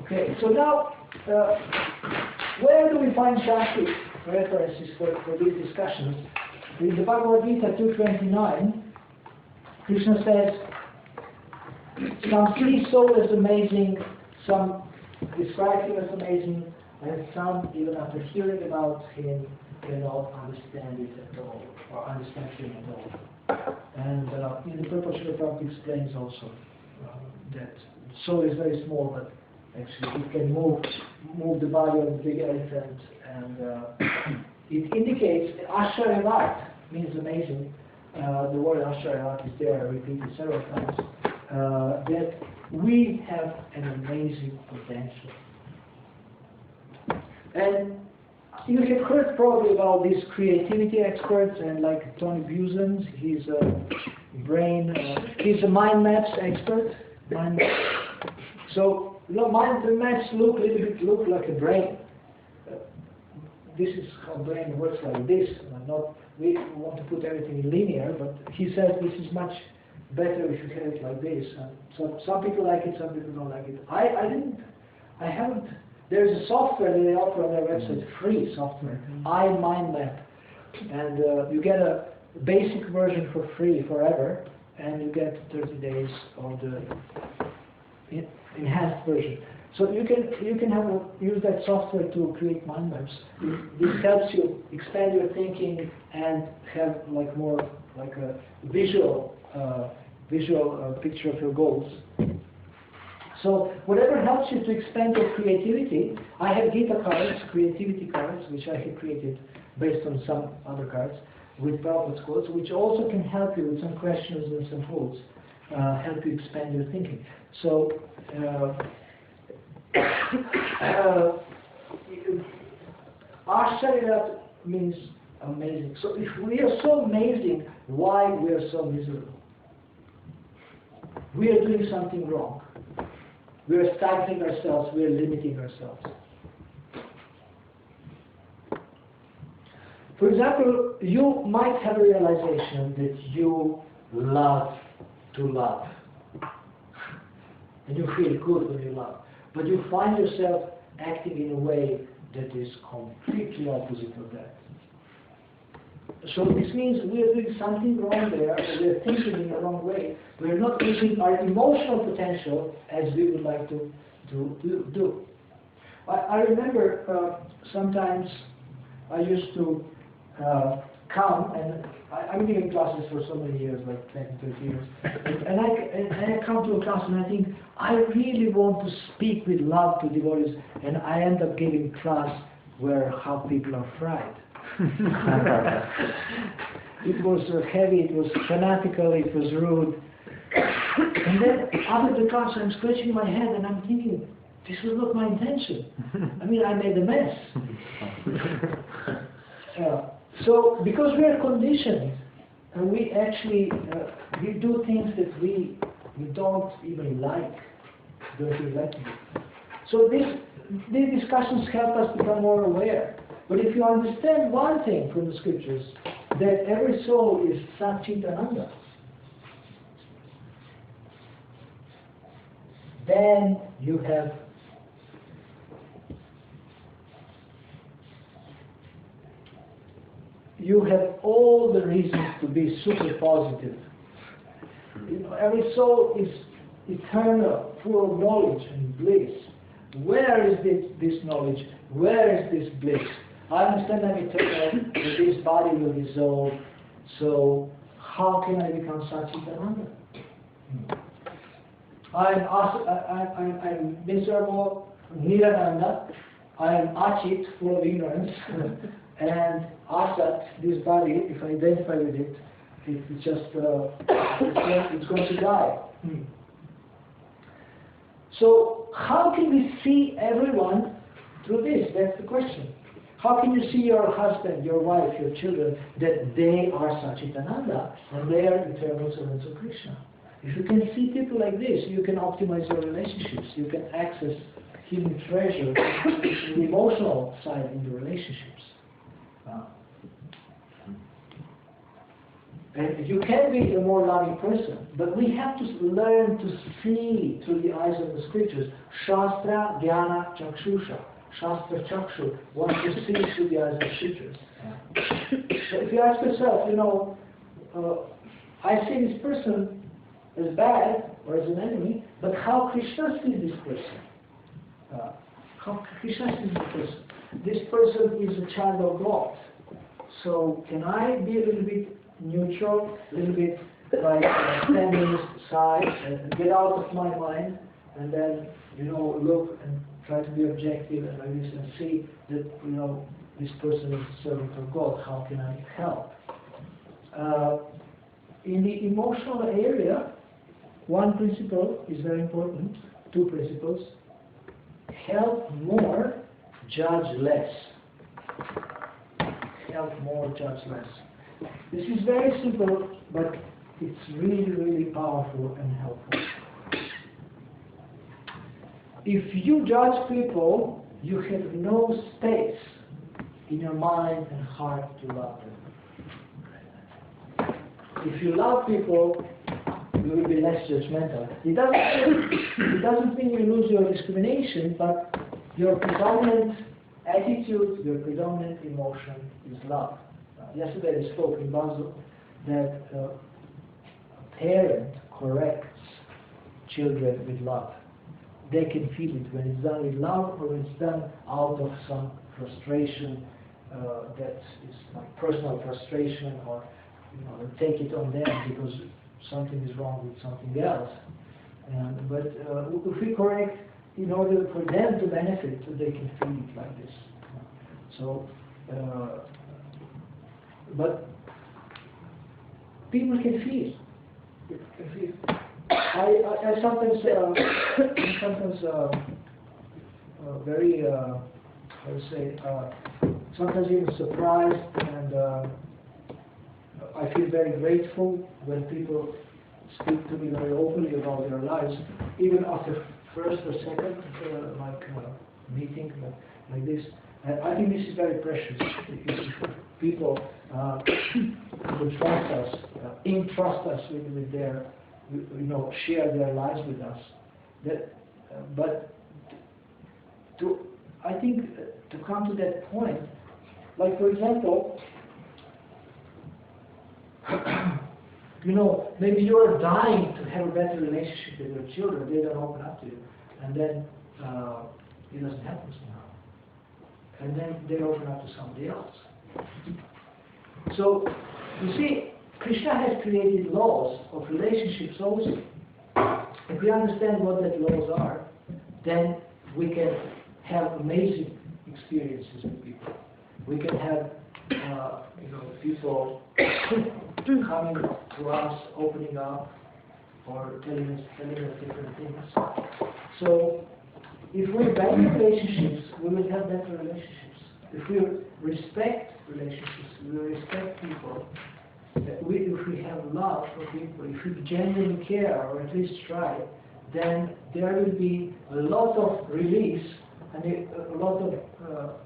Okay, so now, where do we find Shastric references for these discussions? In the Bhagavad Gita 2:29, Krishna says, some see soul as amazing, some describe him as amazing, and some, even after hearing about him, cannot understand it at all, or understand him at all. And in the purpose of the Prabhupada explains also that soul is very small, but actually it can move the body of the big elephant, and it indicates Asharavat means amazing. The word Asharavat is there, I repeated several times, that we have an amazing potential. And you have heard probably about these creativity experts, and like Tony Buzan, he's a he's a mind maps expert. Mind maps. So mind maps look like a brain. This is how brain works, like this. Not we want to put everything in linear, but he says this is much better if you have it like this. So some people like it, some people don't like it. I haven't. There's a software that they offer on their website, free software, iMindMap, and you get a basic version for free forever, and you get 30 days of the enhanced version. So you can use that software to create mind maps. This helps you expand your thinking and have like more like a visual picture of your goals. So whatever helps you to expand your creativity, I have Gita cards, creativity cards, which I have created based on some other cards with Prabhupada's quotes, which also can help you with some questions and some quotes, help you expand your thinking. So Asharirat means amazing. So if we are so amazing, why we are so miserable? We are doing something wrong. We are stifling ourselves, we are limiting ourselves. For example, you might have a realization that you love to love. And you feel good when you love. But you find yourself acting in a way that is completely opposite of that. So this means we are doing something wrong there, or we are thinking in the wrong way. We are not using our emotional potential as we would like to do. I remember sometimes I used to come, and I'm giving classes for so many years, like 20, 30 years, and I come to a class and I think, I really want to speak with love to devotees, and I end up giving class where how people are fried. It was heavy, it was fanatical, it was rude. And then after the class I'm scratching my head and I'm thinking, this was not my intention. I mean, I made a mess. So, because we are conditioned, and we actually we do things that we don't even like. So these discussions help us become more aware. But if you understand one thing from the scriptures, that every soul is Satchitananda, then you have all the reasons to be super positive. You know, every soul is eternal, full of knowledge and bliss. Where is this knowledge? Where is this bliss? I understand I'm eternal, that this body will dissolve, so how can I become Satchitananda? I'm miserable, Nirananda, I am Achit, full of ignorance, and Asat, this body, if I identify with it, it's just, it's going to die. So how can we see everyone through this? That's the question. How can you see your husband, your wife, your children, that they are Satchitananda and they are eternal servants of Krishna? If you can see people like this, you can optimize your relationships. You can access hidden treasure in the emotional side in the relationships. And you can be a more loving person, but we have to learn to see through the eyes of the scriptures. Shastra, Jnana, Chakshusha. Shastra, Chakshu. One to see through the eyes of the scriptures. So if you ask yourself, you know, I see this person as bad or as an enemy, but how Krishna sees this person? How Krishna sees this person? This person is a child of God. So can I be a little bit neutral, a little bit like standing aside and get out of my mind, and then, you know, look and try to be objective and like this and see that, you know, this person is a servant of God. How can I help? In the emotional area, one principle is very important. Two principles: help more, judge less. Help more, judge less. This is very simple, but it's really, really powerful and helpful. If you judge people, you have no space in your mind and heart to love them. If you love people, you will be less judgmental. It doesn't mean you lose your discrimination, but your predominant attitude, your predominant emotion is love. Yesterday I spoke in Basel that a parent corrects children with love. They can feel it when it's done with love or it's done out of some frustration that is like personal frustration, or, you know, they take it on them because something is wrong with something else. But if we correct in order for them to benefit, they can feel it like this. So, but people can feel. I sometimes very how to say sometimes even surprised, and I feel very grateful when people speak to me very openly about their lives, even after first or second meeting like this. I think this is very precious. people who trust us, entrust us with their, share their lives with us. But I think to come to that point, like for example, maybe you're dying to have a better relationship with your children. They don't open up to you, and then it doesn't happen somehow, and then they open up to somebody else. So you see, Krishna has created laws of relationships also. If we understand what that laws are, then we can have amazing experiences with people. We can have people coming to us, opening up, or telling us different things. So if we value relationships, we will have better relationships. If we respect relationships, we will respect people. If we have love for people, if we genuinely care, or at least try, then there will be a lot of release and a lot of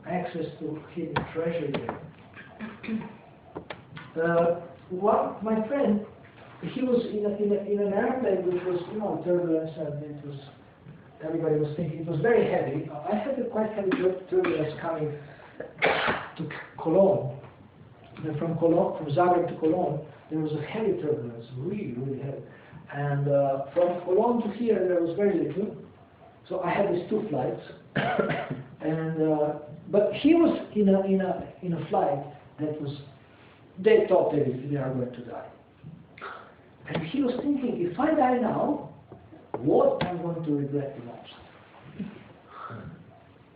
access to hidden treasure there. My friend, he was in an airplane which was, turbulence, and everybody was thinking it was very heavy. I had a quite heavy turbulence coming to Cologne. And from Zagreb to Cologne, there was a heavy turbulence, really, really heavy. And from Cologne to here, there was very little. So I had these 2 flights, and but he was in a flight that was. They thought they are going to die, and he was thinking, if I die now, what I'm going to regret the most.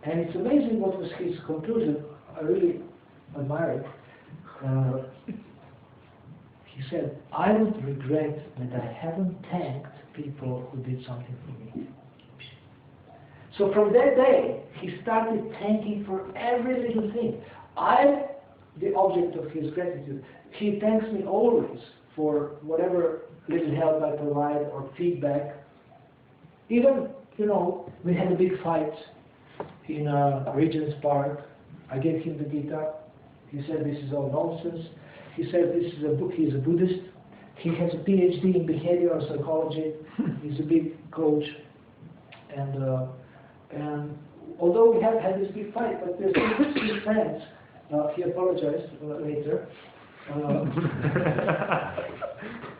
And it's amazing what was his conclusion. I really admire it. He said, I would regret that I haven't thanked people who did something for me. So from that day, he started thanking for every little thing. I'm the object of his gratitude. He thanks me always for whatever little help I provide or feedback. Even, we had a big fight in Regent's Park. I gave him the guitar. He said, this is all nonsense. He said, he's a Buddhist. He has a PhD in behavioral psychology. He's a big coach. And although we have had this big fight, but we're still friends. He apologized later.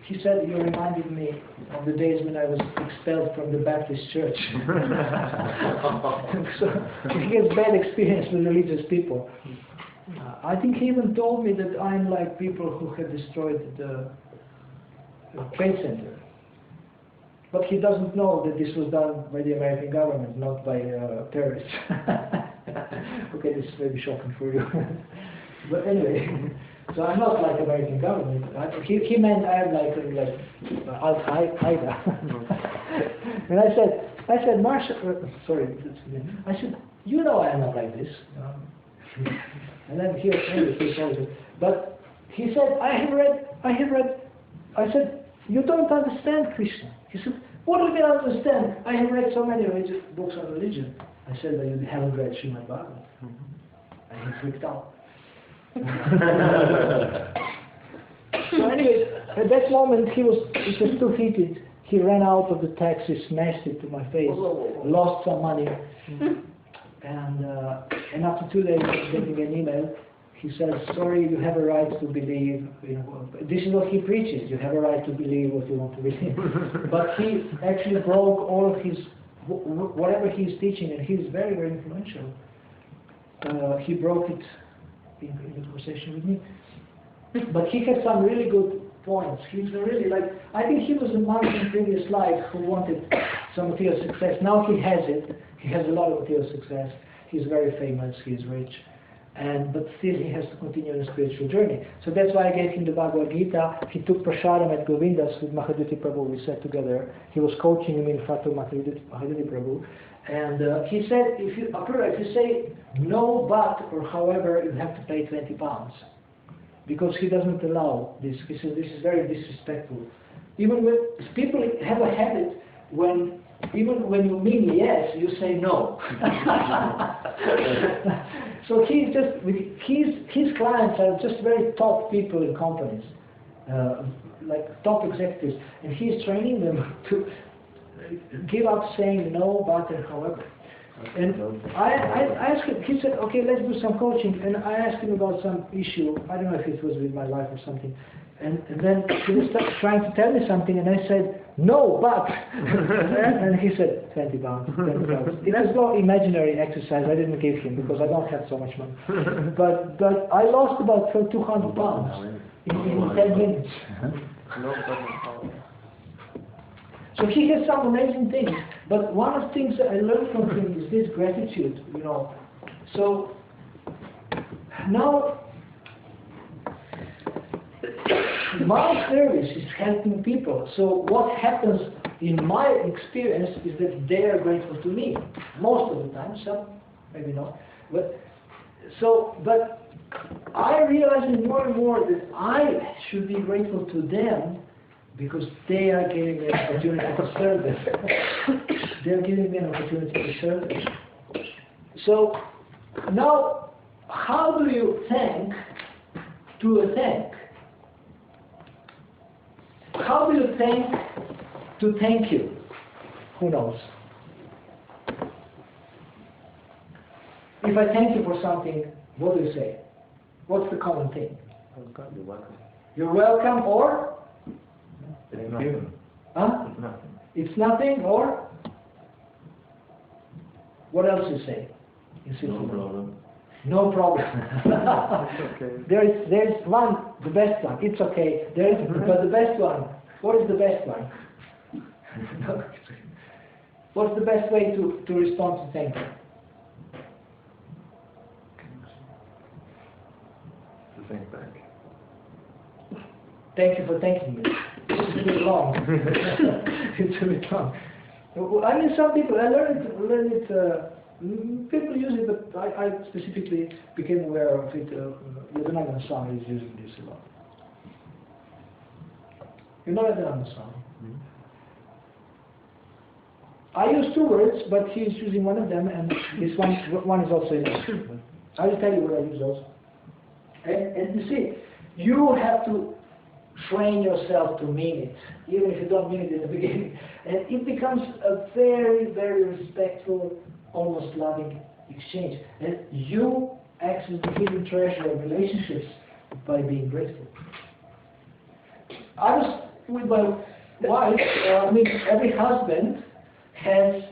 He said, you reminded me of the days when I was expelled from the Baptist church. So he has bad experience with religious people. I think he even told me that I'm like people who have destroyed the Trade Center. But he doesn't know that this was done by the American government, not by terrorists. Okay, this is maybe shocking for you. But anyway, so I'm not like American government. He meant I'm like Al-Qaeda. And I said, Marshall, sorry, I said, I'm not like this. And then he told it. But he said, I have read. I said, you don't understand Krishna. He said, what do you mean understand? I have read so many books on religion. I said, but you haven't read Srimad Bhagavatam. And he freaked out. So anyway, at that moment it was too heated. He ran out of the taxi, smashed it to my face, lost some money. And after 2 days of getting an email, he says, sorry, you have a right to believe. This is what he preaches. You have a right to believe what you want to believe. But he actually broke all of his, whatever he's teaching, and he's very, very influential. He broke it in the conversation with me. But he had some really good points. He's really I think he was a monk in previous life who wanted some material success. Now he has it. He has a lot of material success. He's very famous. He's rich. But still he has to continue on a spiritual journey. So that's why I gave him the Bhagavad Gita. He took prasadam at Govinda's with Mahaduti Prabhu. We sat together. He was coaching him in front of Mahaduti Prabhu. And he said, if you say no but or however, you have to pay £20. Because he doesn't allow this. He says this is very disrespectful. Even when people have a habit even when you mean yes, you say no. So he's just, his clients are just very top people in companies, like top executives, and he's training them to give up saying no, but and however. And I asked him, he said, okay, let's do some coaching, and I asked him about some issue, I don't know if it was with my life or something, and then he was trying to tell me something, and I said, no, but, and he said, 20 pounds, 20 pounds. It was no imaginary exercise I didn't give him, because I don't have so much money. But I lost about 200 pounds in 10 minutes. So he has some amazing things, but one of the things that I learned from him is this gratitude, you know. So now my service is helping people. So what happens in my experience is that they are grateful to me most of the time. Some maybe not, but I realize more and more that I should be grateful to them, because they are giving me an opportunity to serve them. They are giving me an opportunity to serve them. So now, how do you thank to a thank? How do you thank to thank you? Who knows? If I thank you for something, what do you say? What's the common thing? You're welcome. You're welcome, or? It's nothing. Huh? It's nothing. It's nothing, or? What else you say? In No Switzerland? problem. No problem. It's okay. There's one, the best one. It's okay. But the best one. What is the best one? What's the best way to respond to thank you? To think back. Thank you for thanking me. It's a bit long. It's a bit long. I mean, some people, I learned it, people use it, but I specifically became aware of it. Yadanagan Swami is using this a lot. You know Yadanagan Swami? Mm-hmm. I use two words, but he is using one of them, and this one is also in it. I will tell you what I use also. And you see, you have to train yourself to mean it, even if you don't mean it in the beginning. And it becomes a very, very respectful, almost loving exchange. And you access the hidden treasure of relationships by being grateful. I was with my wife, every husband has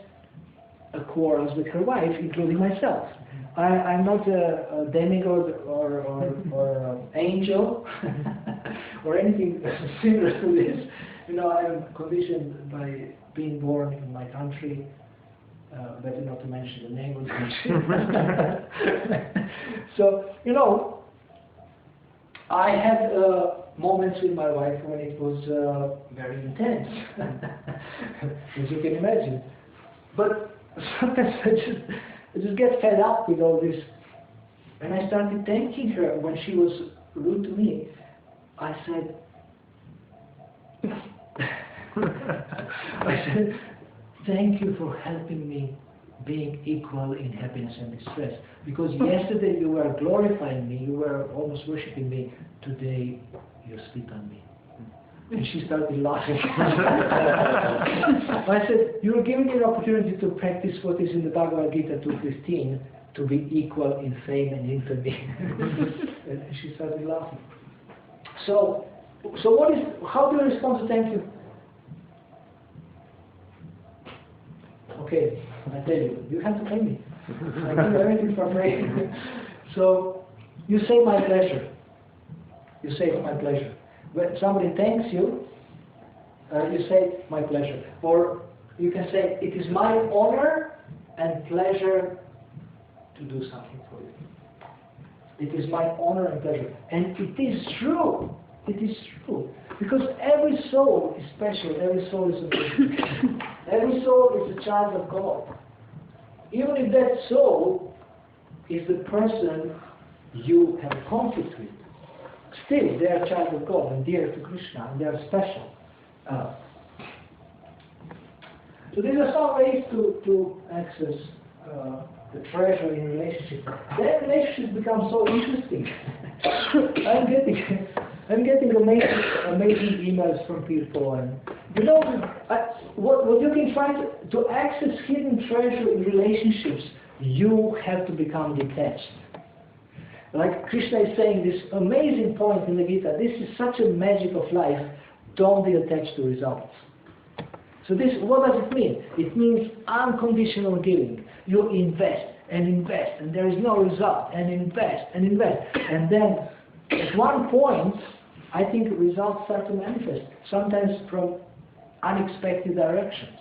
a quarrels with her wife, including myself. I'm not a demigod or angel or anything similar to this. You know, I am conditioned by being born in my country. Better not to mention the name of the country. So, you know, I had moments with my wife when it was very intense, as you can imagine. But sometimes I just get fed up with all this. And I started thanking her when she was rude to me. I said, thank you for helping me being equal in happiness and distress. Because yesterday you were glorifying me, you were almost worshipping me. Today you spit on me. And she started laughing. I said, you are giving me an opportunity to practice what is in the Bhagavad Gita 2:15, to be equal in fame and infamy. And she started laughing. So how do you respond to thank you? Okay, I tell you, you have to pay me. I do everything for free. So you say my pleasure. You say it's my pleasure. When somebody thanks you, you say, my pleasure. Or you can say, it is my honor and pleasure to do something for you. It is my honor and pleasure. And it is true. It is true. Because every soul is special. Every soul is amazing. Every soul is a child of God. Even if that soul is the person you have conflict with, still, they are a child of God and dear to Krishna, and they are special. So these are some ways to access the treasure in relationship, then relationships become so interesting. I'm getting amazing emails from people, and you know, what you can find to access hidden treasure in relationships, you have to become detached. Like Krishna is saying this amazing point in the Gita, this is such a magic of life, don't be attached to results. So this, what does it mean? It means unconditional giving. You invest, and there is no result, and invest. And then at one point, I think results start to manifest, sometimes from unexpected directions.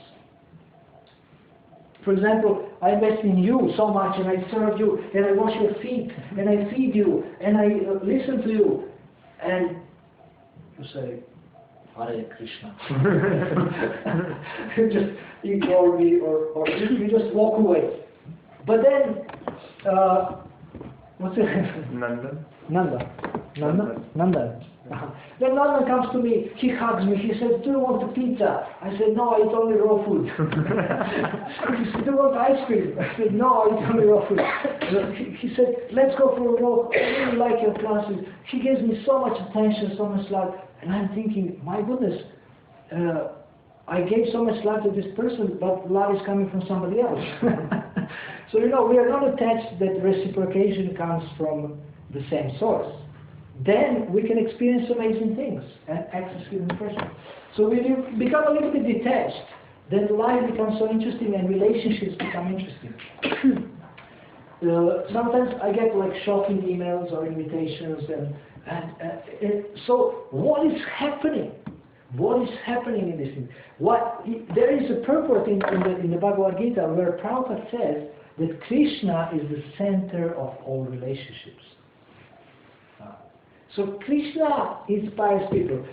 For example, I invest in you so much, and I serve you, and I wash your feet, and I feed you, and I listen to you, and you say, Hare Krishna. You just ignore me, or you just walk away. But then, what's it? Nanda. Then Nanda comes to me, he hugs me, he says, do you want a pizza? I said, no, it's only raw food. He said, do you want ice cream? I said, no, it's only raw food. He said, let's go for a walk, I really like your classes. He gives me so much attention, so much love, and I'm thinking, my goodness, I gave so much love to this person, but love is coming from somebody else. So, you know, we are not attached that reciprocation comes from the same source. Then we can experience amazing things and access hidden treasure. So when you become a little bit detached, then life becomes so interesting and relationships become interesting. Sometimes I get like shocking emails or invitations, and so what is happening? What is happening in this thing? There is a purport in the Bhagavad Gita where Prabhupada says that Krishna is the center of all relationships. So Krishna inspires people.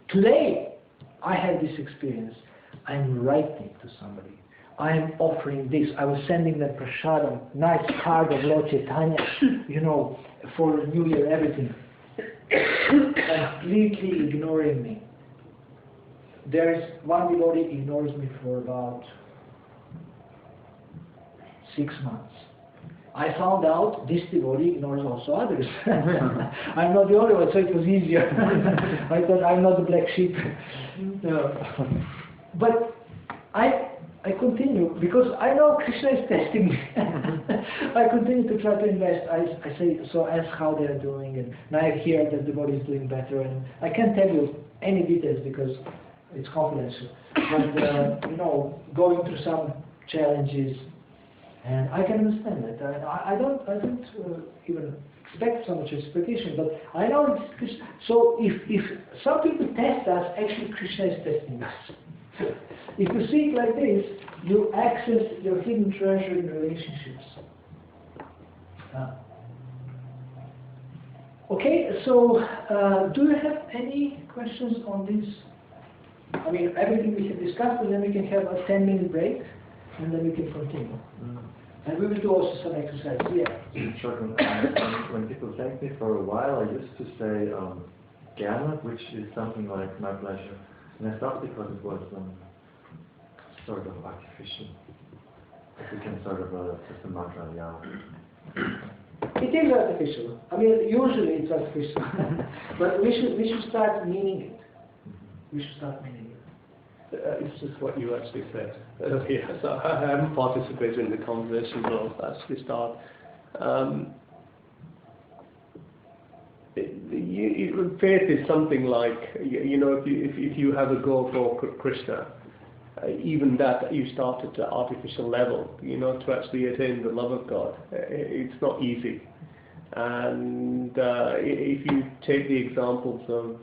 Today I had this experience. I'm writing to somebody. I'm offering this. I was sending them prasadam, nice card of Lord Chaitanya, you know, for New Year, everything. Completely ignoring me. There is one devotee ignores me for about 6 months. I found out this devotee ignores also others. I'm not the only one, so it was easier. I thought I'm not the black sheep. No. But I continue, because I know Krishna is testing me. I continue to try to invest. I say, so ask how they are doing, and now I hear that the devotee is doing better, and I can't tell you any details because it's confidential. But you know, going through some challenges, and I can understand that. I don't even expect so much expectation, but I know it's Krishna. So if some people test us, actually Krishna is testing us. If you see it like this, you access your hidden treasure in relationships. Okay, so do you have any questions on this? I mean, everything we have discussed, and then we can have a 10-minute break, and then we can continue. And we will do also some exercise. Yeah. Sure. When people thank me for a while, I used to say Gerne, which is something like my pleasure. And I stopped because it was sort of artificial. It became sort of just a mantra, yeah. It is artificial. I mean, usually it's artificial. But we should start meaning it. We should start meaning it. It's just what you actually said. Yes, I haven't participated in the conversation, but I'll actually start. Faith is something like, you know, if you have a goal for Krishna, even that you start at an artificial level, you know, to actually attain the love of God, it's not easy. And if you take the examples of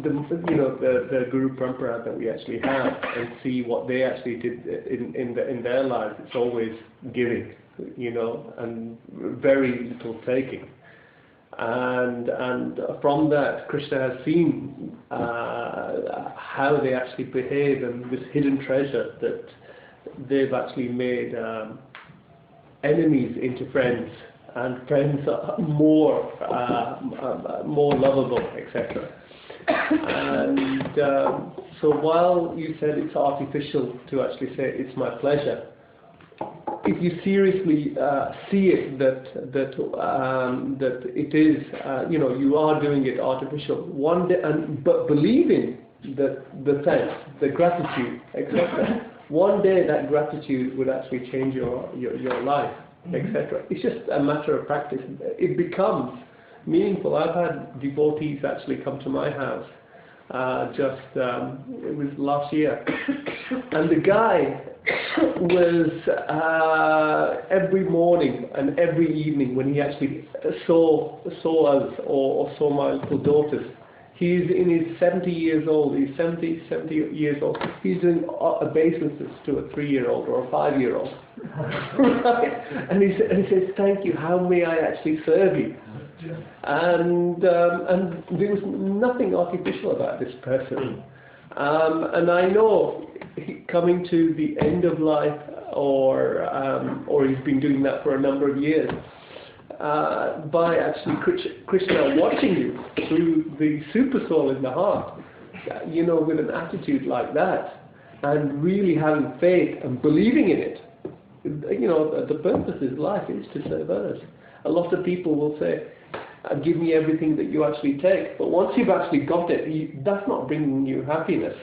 the Guru Parampara that we actually have, and see what they actually did in their lives, it's always giving, you know, and very little taking. And from that, Krishna has seen how they actually behave, and this hidden treasure that they've actually made enemies into friends, and friends are more lovable, etc. And so while you said it's artificial to actually say it's my pleasure, if you seriously see it that it is, you are doing it artificial one day, but believing that the thanks, the gratitude, etc. One day that gratitude would actually change your life, etc. It's just a matter of practice. It becomes meaningful. I've had devotees actually come to my house. It was last year, and the guy was every morning and every evening when he actually saw us or saw my little daughters. He's in his 70 years old. He's 70 years old. He's doing obeisances to a 3-year-old or a 5-year-old. Right? And he says, "Thank you. How may I actually serve you?" And there was nothing artificial about this person. And I know coming to the end of life, or he's been doing that for a number of years, by actually Krishna watching you through the super soul in the heart, with an attitude like that, and really having faith and believing in it. The purpose of life is to serve others. A lot of people will say, "Give me everything that you actually take," but once you've actually got it, that's not bringing you happiness.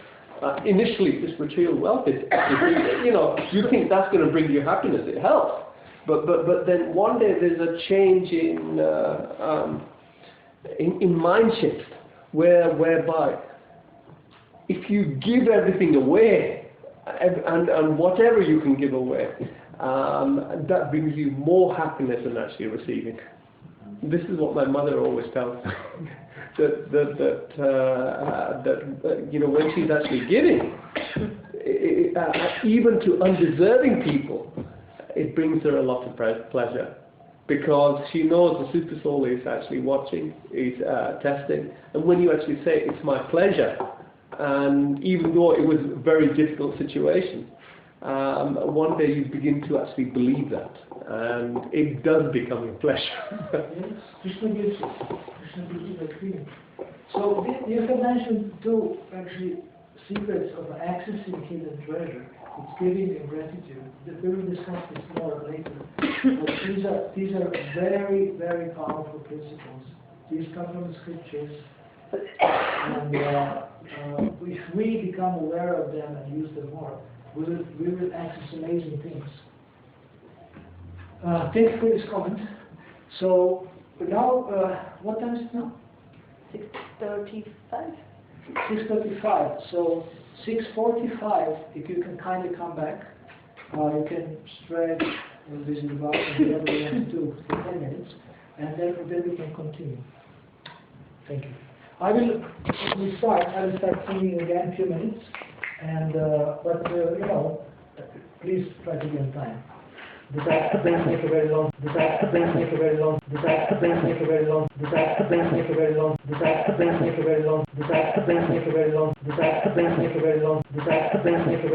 Initially, this material wealth is, you think that's going to bring you happiness. It helps. But then one day there's a change in mind shift whereby if you give everything away and whatever you can give away, that brings you more happiness than actually receiving. This is what my mother always tells me. that when she's actually giving, even to undeserving people, it brings her a lot of pleasure, because she knows the super soul is actually watching, is testing, and when you actually say it's my pleasure, and even though it was a very difficult situation, one day you begin to actually believe that, and it does become a pleasure. Yes, Krishna gives that feeling. So you have mentioned two actually secrets of accessing hidden treasure. It's giving and gratitude. We will discuss this more later. But these are very, very powerful principles. These come from the scriptures. And if we become aware of them and use them more, we will access amazing things. Thank you for this comment. So now, what time is it now? 6:35. 6:35. So 6:45, if you can kindly come back, you can stretch and visit the bathroom, whatever you want to do for 10 minutes, and then we can continue. Thank you. I will start singing again in a few minutes, and please try to be on time. The back don't make a very long. The back don't make a very long. The back don't make a very long. The back don't make a very long. The back don't make a very long. The back don't make a very long. The back don't make a very long. The back don't make a very